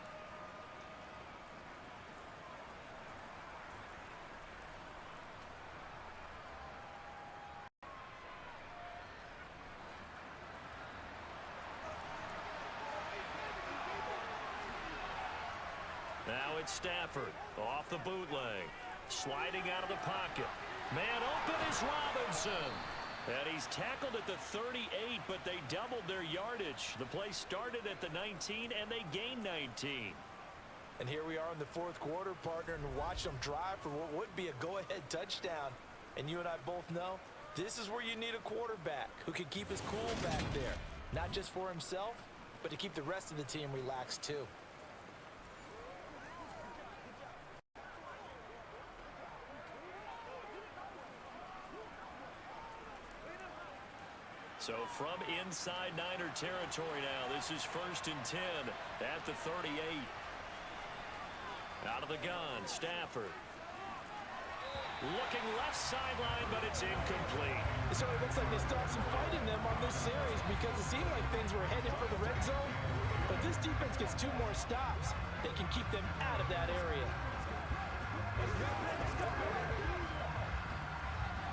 Speaker 2: Now it's Stafford off the bootleg. Sliding out of the pocket. Man open is Robinson. And he's tackled at the 38, but they doubled their yardage. The play started at the 19, and they gained 19.
Speaker 3: And here we are in the fourth quarter, partner, and watch them drive for what would be a go-ahead touchdown. And you and I both know this is where you need a quarterback who can keep his cool back there. Not just for himself, but to keep the rest of the team relaxed too.
Speaker 2: So from inside Niner territory now, this is 1st and 10 at the 38. Out of the gun, Stafford. Looking left sideline, but it's incomplete.
Speaker 3: So it looks like they started some fight in them on this series because it seemed like things were headed for the red zone. But this defense gets 2 more stops. They can keep them out of that area.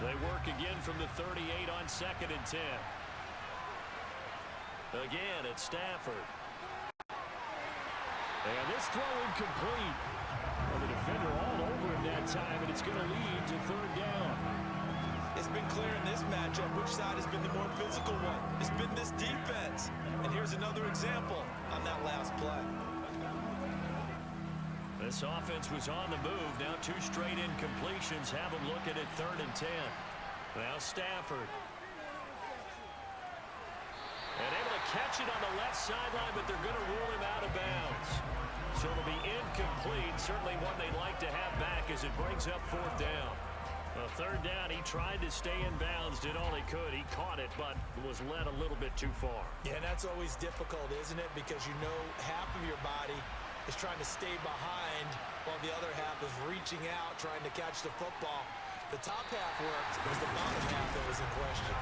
Speaker 2: They work again from the 38 on 2nd and 10. Again, it's Stafford. And this throw incomplete. Well, the defender all over him that time, and it's going to lead to 3rd down.
Speaker 3: It's been clear in this matchup which side has been the more physical one. It's been this defense. And here's another example on that last play.
Speaker 2: This offense was on the move. Now 2 straight incompletions have them looking at 3rd and 10. Now Stafford. And able to catch it on the left sideline, but they're going to rule him out of bounds. So it'll be incomplete. Certainly one they'd like to have back as it brings up 4th down. 3rd down, he tried to stay in bounds, did all he could. He caught it, but was led a little bit too far.
Speaker 3: Yeah, and that's always difficult, isn't it? Because you know half of your body is trying to stay behind while the other half is reaching out, trying to catch the football. The top half worked. It was the bottom half that was in question.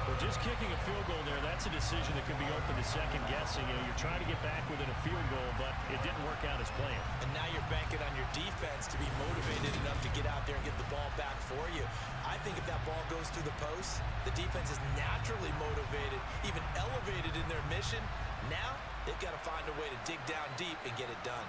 Speaker 2: Well, just kicking a field goal there, that's a decision that could be open to second guessing. You know, you're trying to get back within a field goal, but it didn't work out as planned.
Speaker 3: And now you're banking on your defense to be motivated enough to get out there and get the ball back for you. I think if that ball goes through the post, the defense is naturally motivated, even elevated in their mission. Now they've got to find a way to dig down deep and get it done.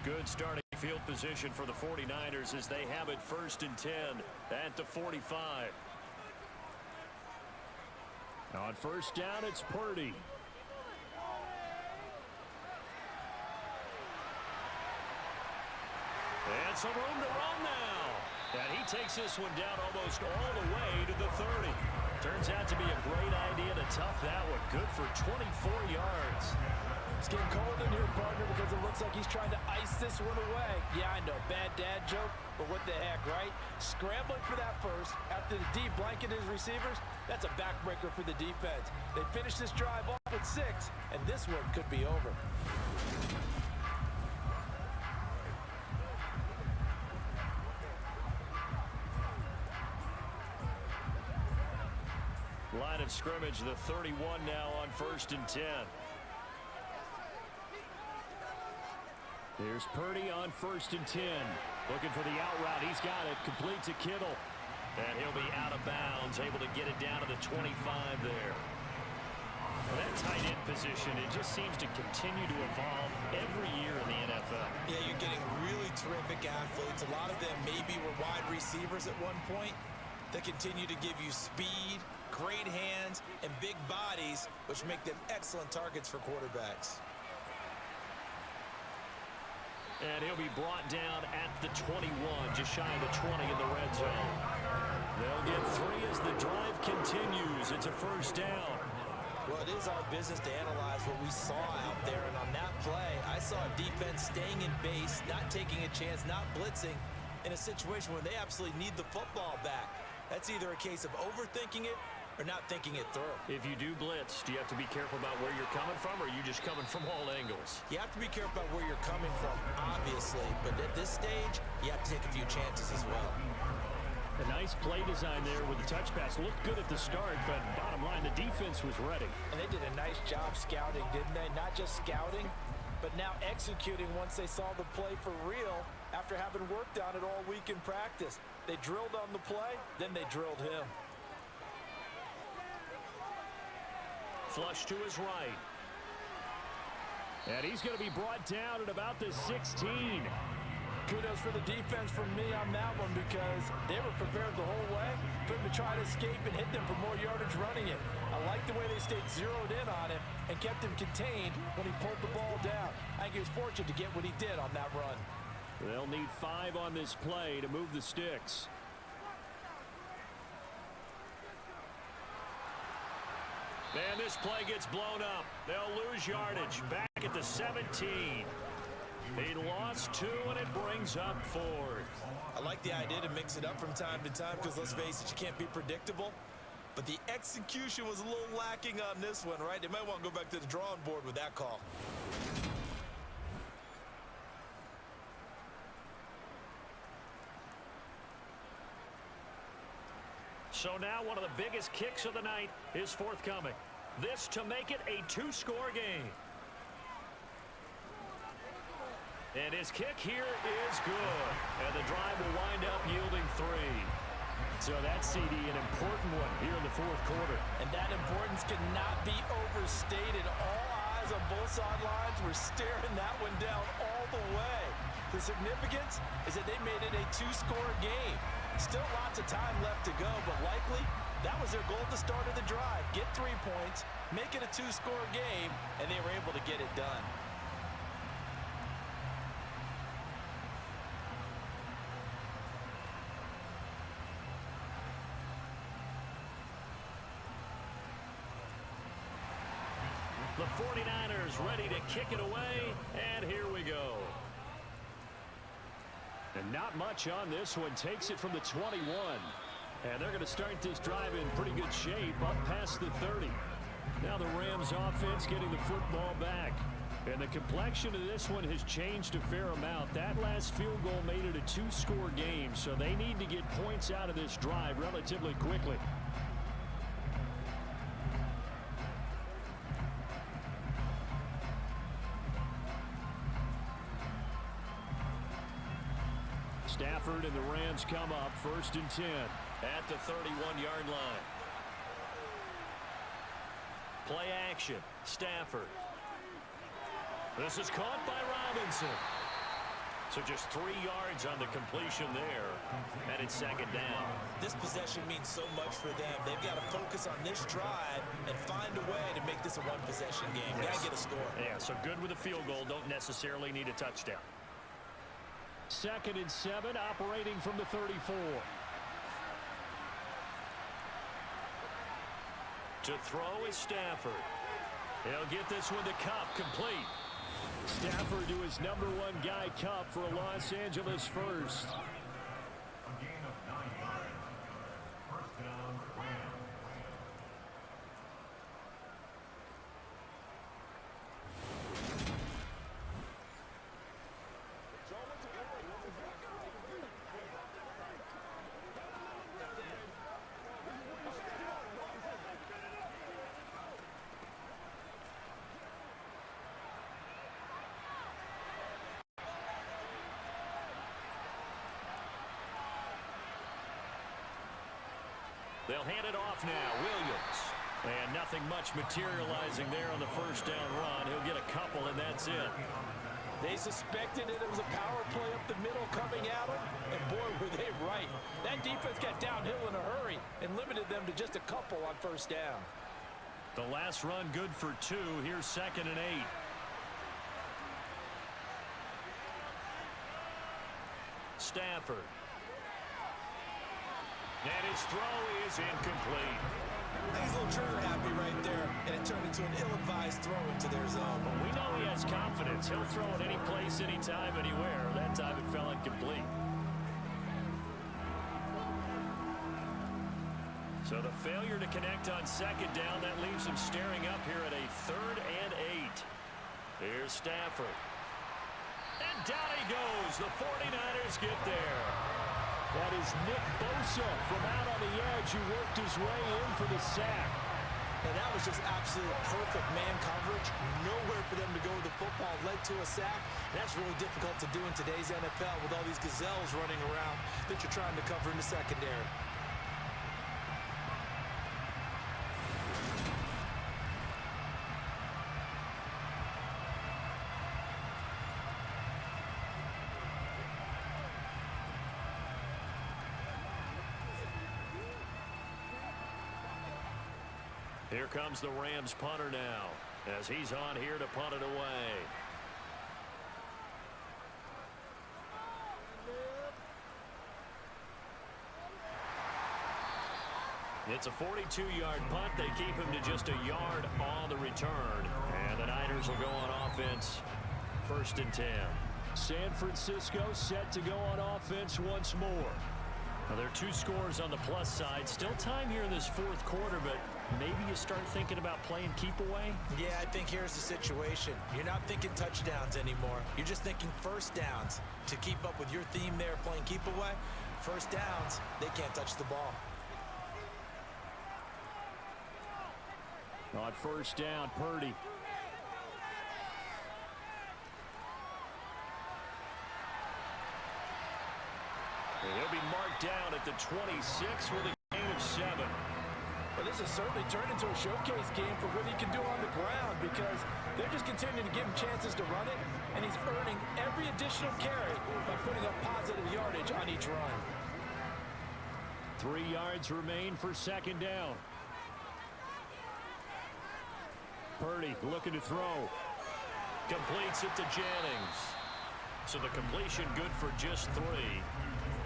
Speaker 2: Good starting field position for the 49ers as they have it 1st and 10 at the 45. On 1st down, it's Purdy. And some room to run now. And he takes this one down almost all the way to the 30. Turns out to be a great idea to tough that one. Good for 24 yards.
Speaker 3: It's getting cold in here, partner, because it looks like he's trying to ice this one away. Yeah, I know, bad dad joke, but what the heck, right? Scrambling for that first after the D blanket his receivers, that's a backbreaker for the defense. They finish this drive off with 6, and this one could be over.
Speaker 2: Line of scrimmage, the 31 now on 1st and 10. Here's Purdy on 1st and 10. Looking for the out route. He's got it. Complete to Kittle. And he'll be out of bounds. Able to get it down to the 25 there. Well, that tight end position, it just seems to continue to evolve every year in the NFL.
Speaker 3: Yeah, you're getting really terrific athletes. A lot of them maybe were wide receivers at one point. They continue to give you speed, great hands, and big bodies, which make them excellent targets for quarterbacks.
Speaker 2: And he'll be brought down at the 21, just shy of the 20 in the red zone. They'll get 3 as the drive continues. It's a 1st down.
Speaker 3: Well, it is our business to analyze what we saw out there. And on that play, I saw a defense staying in base, not taking a chance, not blitzing in a situation where they absolutely need the football back. That's either a case of overthinking it or not thinking it through.
Speaker 2: If you do blitz, do you have to be careful about where you're coming from, or are you just coming from all angles?
Speaker 3: You have to be careful about where you're coming from, obviously. But at this stage, you have to take a few chances as well.
Speaker 2: A nice play design there with the touch pass. Looked good at the start, but bottom line, the defense was ready.
Speaker 3: And they did a nice job scouting, didn't they? Not just scouting, but now executing once they saw the play for real after having worked on it all week in practice. They drilled on the play, then they drilled him.
Speaker 2: Flush to his right. And he's going to be brought down at about the 16.
Speaker 3: Kudos for the defense from me on that one because they were prepared the whole way for him to try to escape and hit them for more yardage running it. I like the way they stayed zeroed in on him and kept him contained when he pulled the ball down. I think he was fortunate to get what he did on that run.
Speaker 2: They'll need 5 on this play to move the sticks. And this play gets blown up. They'll lose yardage back at the 17. He lost 2, and it brings up 4th.
Speaker 3: I like the idea to mix it up from time to time because, let's face it, you can't be predictable. But the execution was a little lacking on this one, right? They might want to go back to the drawing board with that call.
Speaker 2: So now one of the biggest kicks of the night is forthcoming. This to make it a 2-score game. And his kick here is good. And the drive will wind up yielding 3. So that's, CD, an important one here in the 4th quarter.
Speaker 3: And that importance cannot be overstated. All eyes on both sidelines were staring that one down all the way. The significance is that they made it a 2-score game. Still lots of time left to go, but likely that was their goal at the start of the drive. Get 3 points, make it a 2-score game, and they were able to get it done.
Speaker 2: The 49ers ready to kick it away, and here we go. And not much on this one. Takes it from the 21. And they're going to start this drive in pretty good shape up past the 30. Now the Rams offense getting the football back. And the complexion of this one has changed a fair amount. That last field goal made it a 2-score game, so they need to get points out of this drive relatively quickly. Stafford and the Rams come up 1st and 10 at the 31-yard line. Play action. Stafford. This is caught by Robinson. So just 3 yards on the completion there. And it's 2nd down.
Speaker 3: This possession means so much for them. They've got to focus on this drive and find a way to make this a 1-possession game. Got to get a score.
Speaker 2: Yeah, so good with a field goal. Don't necessarily need a touchdown. 2nd and 7, operating from the 34. To throw is Stafford. He'll get this one to Cup, complete. Stafford to his number 1 guy, Cup, for a Los Angeles first. They'll hand it off now. Williams. And nothing much materializing there on the 1st down run. He'll get a couple, and that's it.
Speaker 3: They suspected it was a power play up the middle coming at them, and boy, were they right. That defense got downhill in a hurry and limited them to just a couple on 1st down.
Speaker 2: The last run good for 2. Here's 2nd and 8. Stafford. And his throw is incomplete.
Speaker 3: He's a little trigger happy right there, and it turned into an ill-advised throw into their zone.
Speaker 2: But we know he has confidence. He'll throw it any place, anytime, anywhere. That time it fell incomplete. So the failure to connect on 2nd down, that leaves him staring up here at a 3rd and 8. Here's Stafford. And down he goes. The 49ers get there. That is Nick Bosa from out on the edge who worked his way in for the sack.
Speaker 3: And that was just absolute perfect man coverage to a sack. And that's really difficult to do in today's NFL with all these gazelles running around that you're trying to cover in the secondary.
Speaker 2: Here comes the Rams punter now, as he's on here to punt it away. It's a 42-yard punt. They keep him to just a yard on the return. And the Niners will go on offense, 1st and 10.
Speaker 4: San Francisco set to go on offense once more.
Speaker 2: Now, there are 2 scores on the plus side. Still time here in this 4th quarter, but maybe you start thinking about playing keep away?
Speaker 3: Yeah, I think here's the situation. You're not thinking touchdowns anymore. You're just thinking first downs. To keep up with your theme there, playing keep away, first downs, they can't touch the ball.
Speaker 4: On 1st down, Purdy.
Speaker 2: And he'll be marked down at the 26 with a gain of 7.
Speaker 7: Well, this has certainly turned into a showcase game for what he can do on the ground, because they're just continuing to give him chances to run it, and he's earning every additional carry by putting up positive yardage on each run.
Speaker 4: 3 yards remain for 2nd down. Purdy looking to throw.
Speaker 2: Completes it to Jennings. So the completion good for just 3.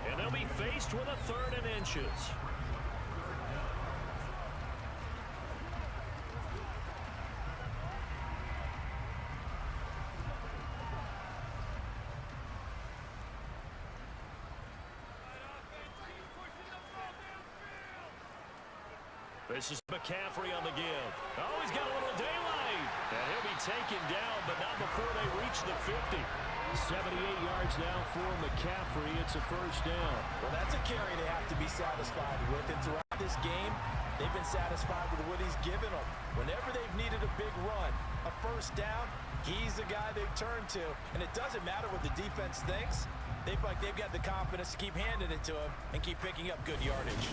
Speaker 2: And they'll be faced with a 3rd and inches. This is McCaffrey on the give. Oh, he's got a little daylight. And he'll be taken down, but not before they reach the 50.
Speaker 4: 78 yards now for McCaffrey. It's a 1st down.
Speaker 7: Well, that's a carry they have to be satisfied with. And throughout this game, they've been satisfied with what he's given them. Whenever they've needed a big run, a 1st down, he's the guy they've turned to. And it doesn't matter what the defense thinks. They feel like they've got the confidence to keep handing it to him and keep picking up good yardage.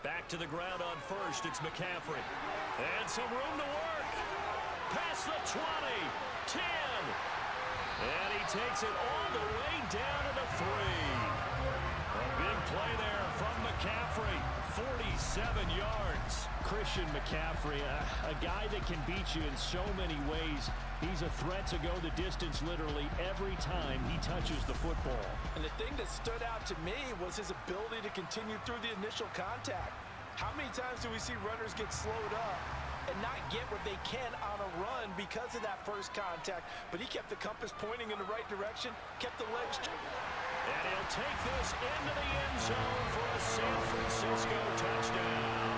Speaker 2: Back to the ground on 1st. It's McCaffrey. And some room to work. Past the 20. 10. And he takes it all the way down to the 3. A big play there from McCaffrey. 47 yards.
Speaker 4: Christian McCaffrey, a guy that can beat you in so many ways. He's a threat to go the distance literally every time he touches the football.
Speaker 7: And the thing that stood out to me was his ability to continue through the initial contact. How many times do we see runners get slowed up and not get what they can on a run because of that first contact? But he kept the compass pointing in the right direction, kept the legs.
Speaker 2: And he'll take this into the end zone for a San Francisco touchdown.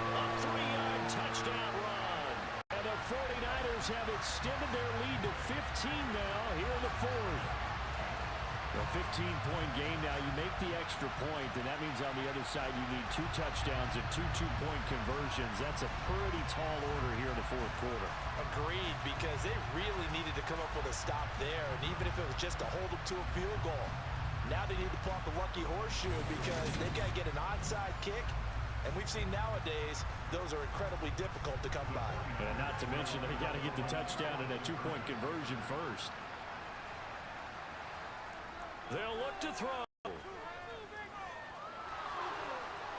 Speaker 2: A 3-yard touchdown run.
Speaker 4: And the 49ers have extended their lead to 15 now here in the 4th. A 15-point game now. You make the extra point, and that means on the other side you need 2 touchdowns and 2 two-point conversions. That's a pretty tall order here in the 4th quarter.
Speaker 7: Agreed, because they really needed to come up with a stop there, and even if it was just to hold them to a field goal. Now they need to pull out the lucky horseshoe because they've got to get an onside kick, and we've seen nowadays those are incredibly difficult to come by.
Speaker 4: And not to mention they got to get the touchdown and a 2-point conversion first.
Speaker 2: They'll look to throw.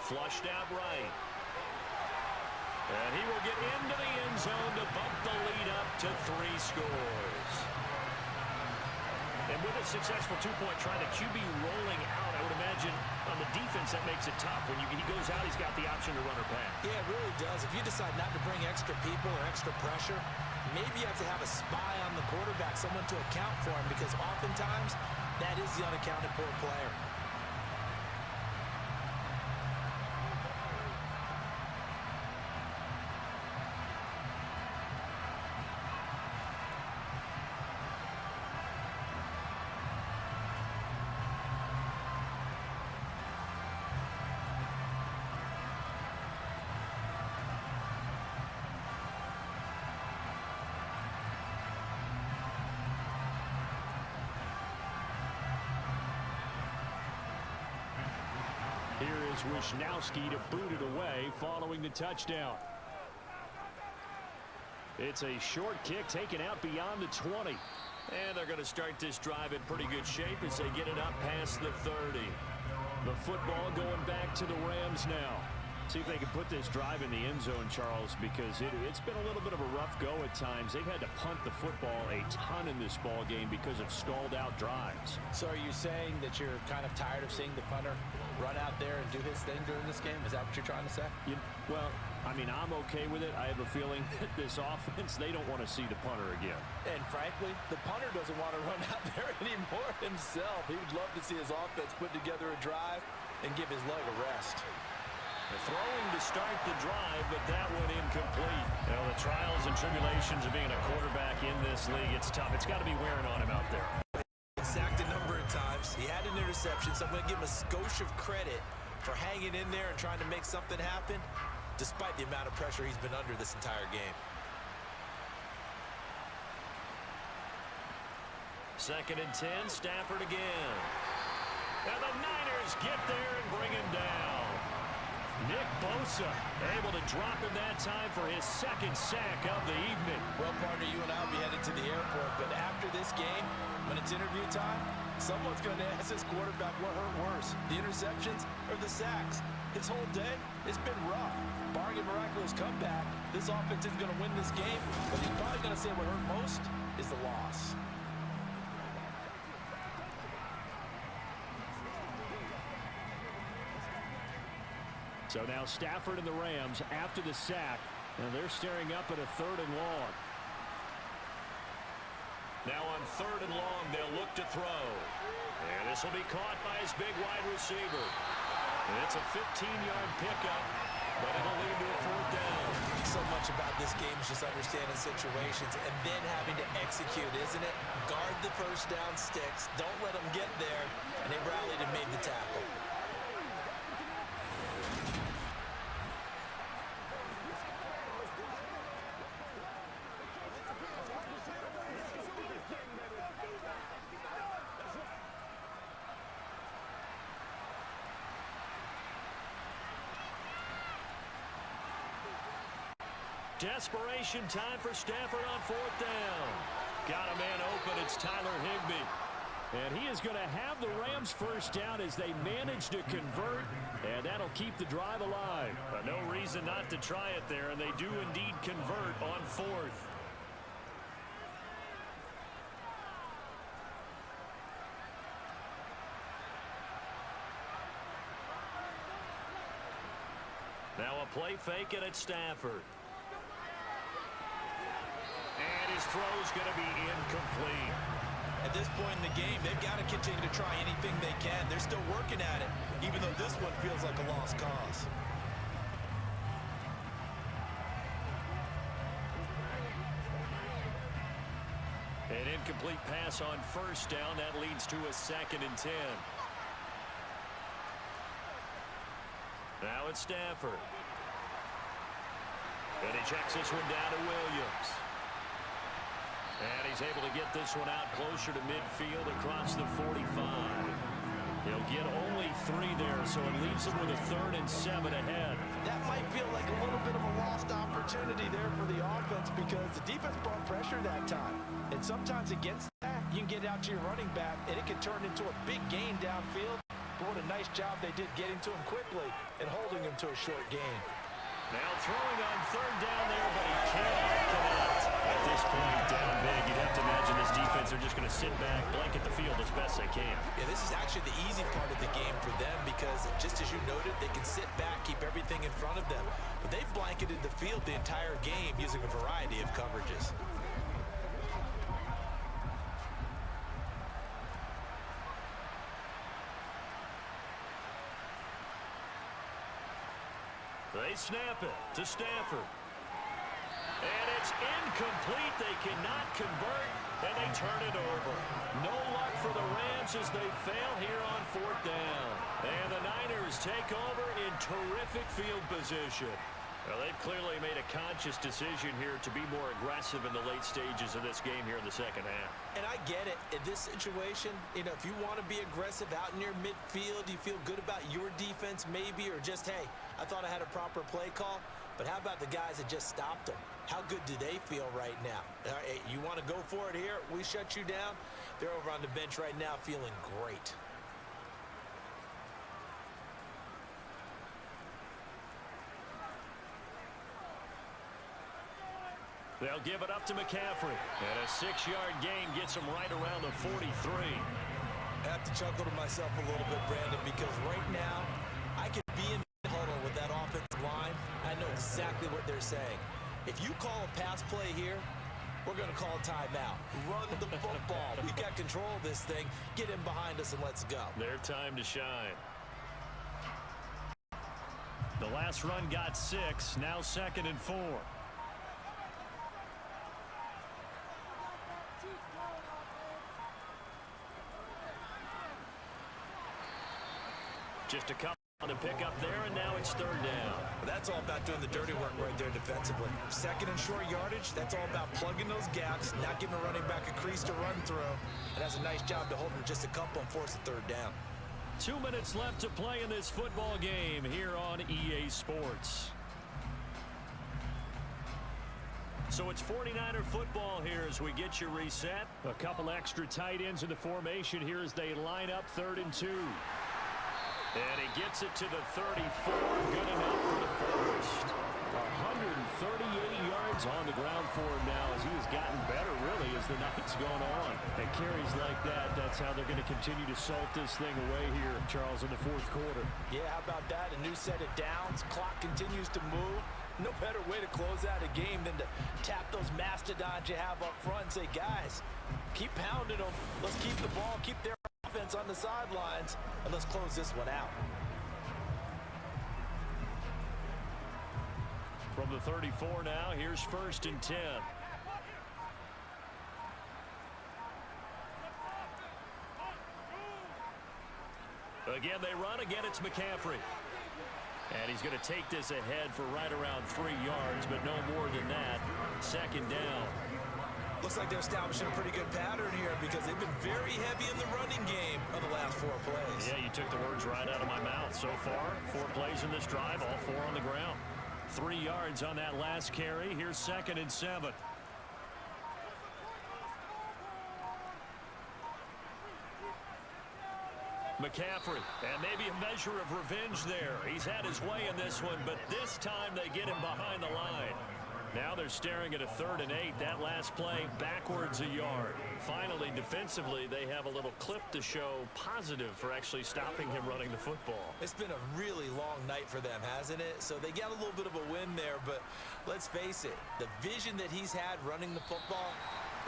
Speaker 2: Flushed out right. And he will get into the end zone to bump the lead up to 3 scores. And with a successful 2-point try, the QB rolling out, I would imagine on the defense that makes it tough. When he goes out, he's got the option to run or pass.
Speaker 3: Yeah, it really does. If you decide not to bring extra people or extra pressure, maybe you have to have a spy on the quarterback, someone to account for him, because oftentimes that is the unaccounted for player.
Speaker 2: allows Wisnowski to boot it away following the touchdown. It's a short kick taken out beyond the 20. And they're going to start this drive in pretty good shape as they get it up past the 30. The football going back to the Rams now. See if they can put this drive in the end zone, Charles, because it's been a little bit of a rough go at times. They've had to punt the football a ton in this ball game because of stalled out drives.
Speaker 7: So are you saying that you're kind of tired of seeing the punter run out there and do his thing during this game? Is that what you're trying to say?
Speaker 2: Well, I mean, I'm okay with it. I have a feeling that this offense, they don't want to see the punter again.
Speaker 7: And frankly, the punter doesn't want to run out there anymore himself. He would love to see his offense put together a drive and give his leg a rest.
Speaker 2: Throwing to start the drive, but that one incomplete. Well, the trials and tribulations of being a quarterback in this league, it's tough. It's got to be wearing on him out there.
Speaker 3: Sacked a number of times. He had an interception, so I'm going to give him a skosh of credit for hanging in there and trying to make something happen, despite the amount of pressure he's been under this entire game.
Speaker 2: Second and 10, Stafford again. And the Niners get there and bring him down. Nick Bosa able to drop him that time for his second sack of the evening.
Speaker 7: Well, partner, you and I will be headed to the airport, but after this game, when it's interview time, someone's going to ask this quarterback what hurt worse, the interceptions or the sacks. His whole day, it's been rough. Barring a miraculous comeback, this offense isn't going to win this game, but he's probably going to say what hurt most is the loss.
Speaker 2: So now Stafford and the Rams after the sack, and they're staring up at a 3rd and long. Now on 3rd and long, they'll look to throw. And this will be caught by his big wide receiver. And it's a 15-yard pickup, but it'll lead to a 4th down.
Speaker 3: So much about this game is just understanding situations and then having to execute, isn't it? Guard the first down sticks. Don't let them get there. And they rallied and made the tackle.
Speaker 2: Desperation time for Stafford on 4th down. Got a man open. It's Tyler Higbee. And he is going to have the Rams first down as they manage to convert, and that'll keep the drive alive. But no reason not to try it there, and they do indeed convert on 4th. Now a play fake, and it's Stafford. And his throw's going to be incomplete.
Speaker 3: At this point in the game, they've got to continue to try anything they can. They're still working at it, even though this one feels like a lost cause.
Speaker 2: An incomplete pass on 1st down. That leads to a 2nd and 10. Now it's Stafford. And he checks this one down to Williams. And he's able to get this one out closer to midfield across the 45. He'll get only 3 there, so it leaves him with a 3rd and 7 ahead.
Speaker 7: That might feel like a little bit of a lost opportunity there for the offense because the defense brought pressure that time. And sometimes against that, you can get out to your running back, and it can turn into a big gain downfield. But what a nice job they did getting to him quickly and holding him to a short gain.
Speaker 2: Now throwing on 3rd down there, but he cannot connect. At this point, down big, you'd have to imagine this defense are just going to sit back, blanket the field as best they can.
Speaker 3: Yeah, this is actually the easy part of the game for them because, just as you noted, they can sit back, keep everything in front of them. But they've blanketed the field the entire game using a variety of coverages.
Speaker 2: They snap it to Stafford. And it's incomplete. They cannot convert, and they turn it over. No luck for the Rams as they fail here on 4th down. And the Niners take over in terrific field position. Well, they've clearly made a conscious decision here to be more aggressive in the late stages of this game here in the second half.
Speaker 7: And I get it. In this situation, you know, if you want to be aggressive out near midfield, you feel good about your defense maybe, or just, hey, I thought I had a proper play call. But how about the guys that just stopped them? How good do they feel right now? Hey, you want to go for it here? We shut you down. They're over on the bench right now feeling great.
Speaker 2: They'll give it up to McCaffrey. And a 6-yard gain gets him right around the 43.
Speaker 7: I have to chuckle to myself a little bit, Brandon, because right now I can be in the huddle with that offensive line. I know exactly what they're saying. If you call a pass play here, we're going to call a timeout. Run the football. We've got control of this thing. Get in behind us and let's go.
Speaker 2: Their time to shine. The last run got 6. Now 2nd and 4. Just a couple to pick up there, and now it's 3rd down.
Speaker 7: That's all about doing the dirty work right there defensively. 2nd and short yardage, that's all about plugging those gaps, not giving a running back a crease to run through. It has a nice job to hold him just a couple and force a 3rd down.
Speaker 2: 2 minutes left to play in this football game here on EA Sports. So it's 49er football here as we get you reset. A couple extra tight ends in the formation here as they line up 3rd and 2. And he gets it to the 34. Good enough for the first. 138 yards on the ground for him now as he has gotten better, really, as the night's gone on. And carries like that, that's how they're going to continue to salt this thing away here, Charles, in the 4th quarter.
Speaker 7: Yeah, how about that? A new set of downs. Clock continues to move. No better way to close out a game than to tap those mastodons you have up front and say, guys, keep pounding them. Let's keep the ball, keep their offense on the sidelines, and let's close this one out.
Speaker 2: From the 34 now, here's 1st and 10. Again, they run. Again, it's McCaffrey. And he's going to take this ahead for right around 3 yards, but no more than that. 2nd down.
Speaker 7: Looks like they're establishing a pretty good pattern here because they've been very heavy in the running game on the last 4 plays.
Speaker 2: Yeah, you took the words right out of my mouth. So far, 4 plays in this drive, all 4 on the ground. 3 yards on that last carry. Here's 2nd and 7. McCaffrey, and maybe a measure of revenge there. He's had his way in this one, but this time they get him behind the line. Now they're staring at a 3rd and 8. That last play backwards a yard. Finally, defensively, they have a little clip to show positive for actually stopping him running the football.
Speaker 7: It's been a really long night for them, hasn't it? So they got a little bit of a win there, but let's face it, the vision that he's had running the football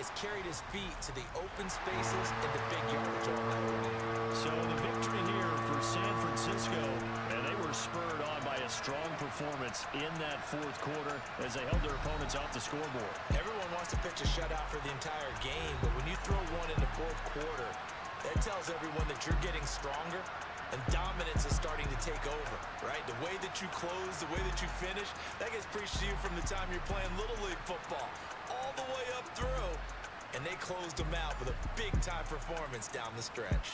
Speaker 7: has carried his feet to the open spaces and the big yardage all night long.
Speaker 2: So the victory here for San Francisco, and they were spurred on by a strong performance in that 4th quarter as they held their opponents off the scoreboard.
Speaker 7: Everyone wants to pitch a shutout for the entire game, but when you throw one in the 4th quarter, that tells everyone that you're getting stronger and dominance is starting to take over, right? The way that you close, the way that you finish, that gets preached to you from the time you're playing Little League football all the way up through, and they closed them out with a big-time performance down the stretch.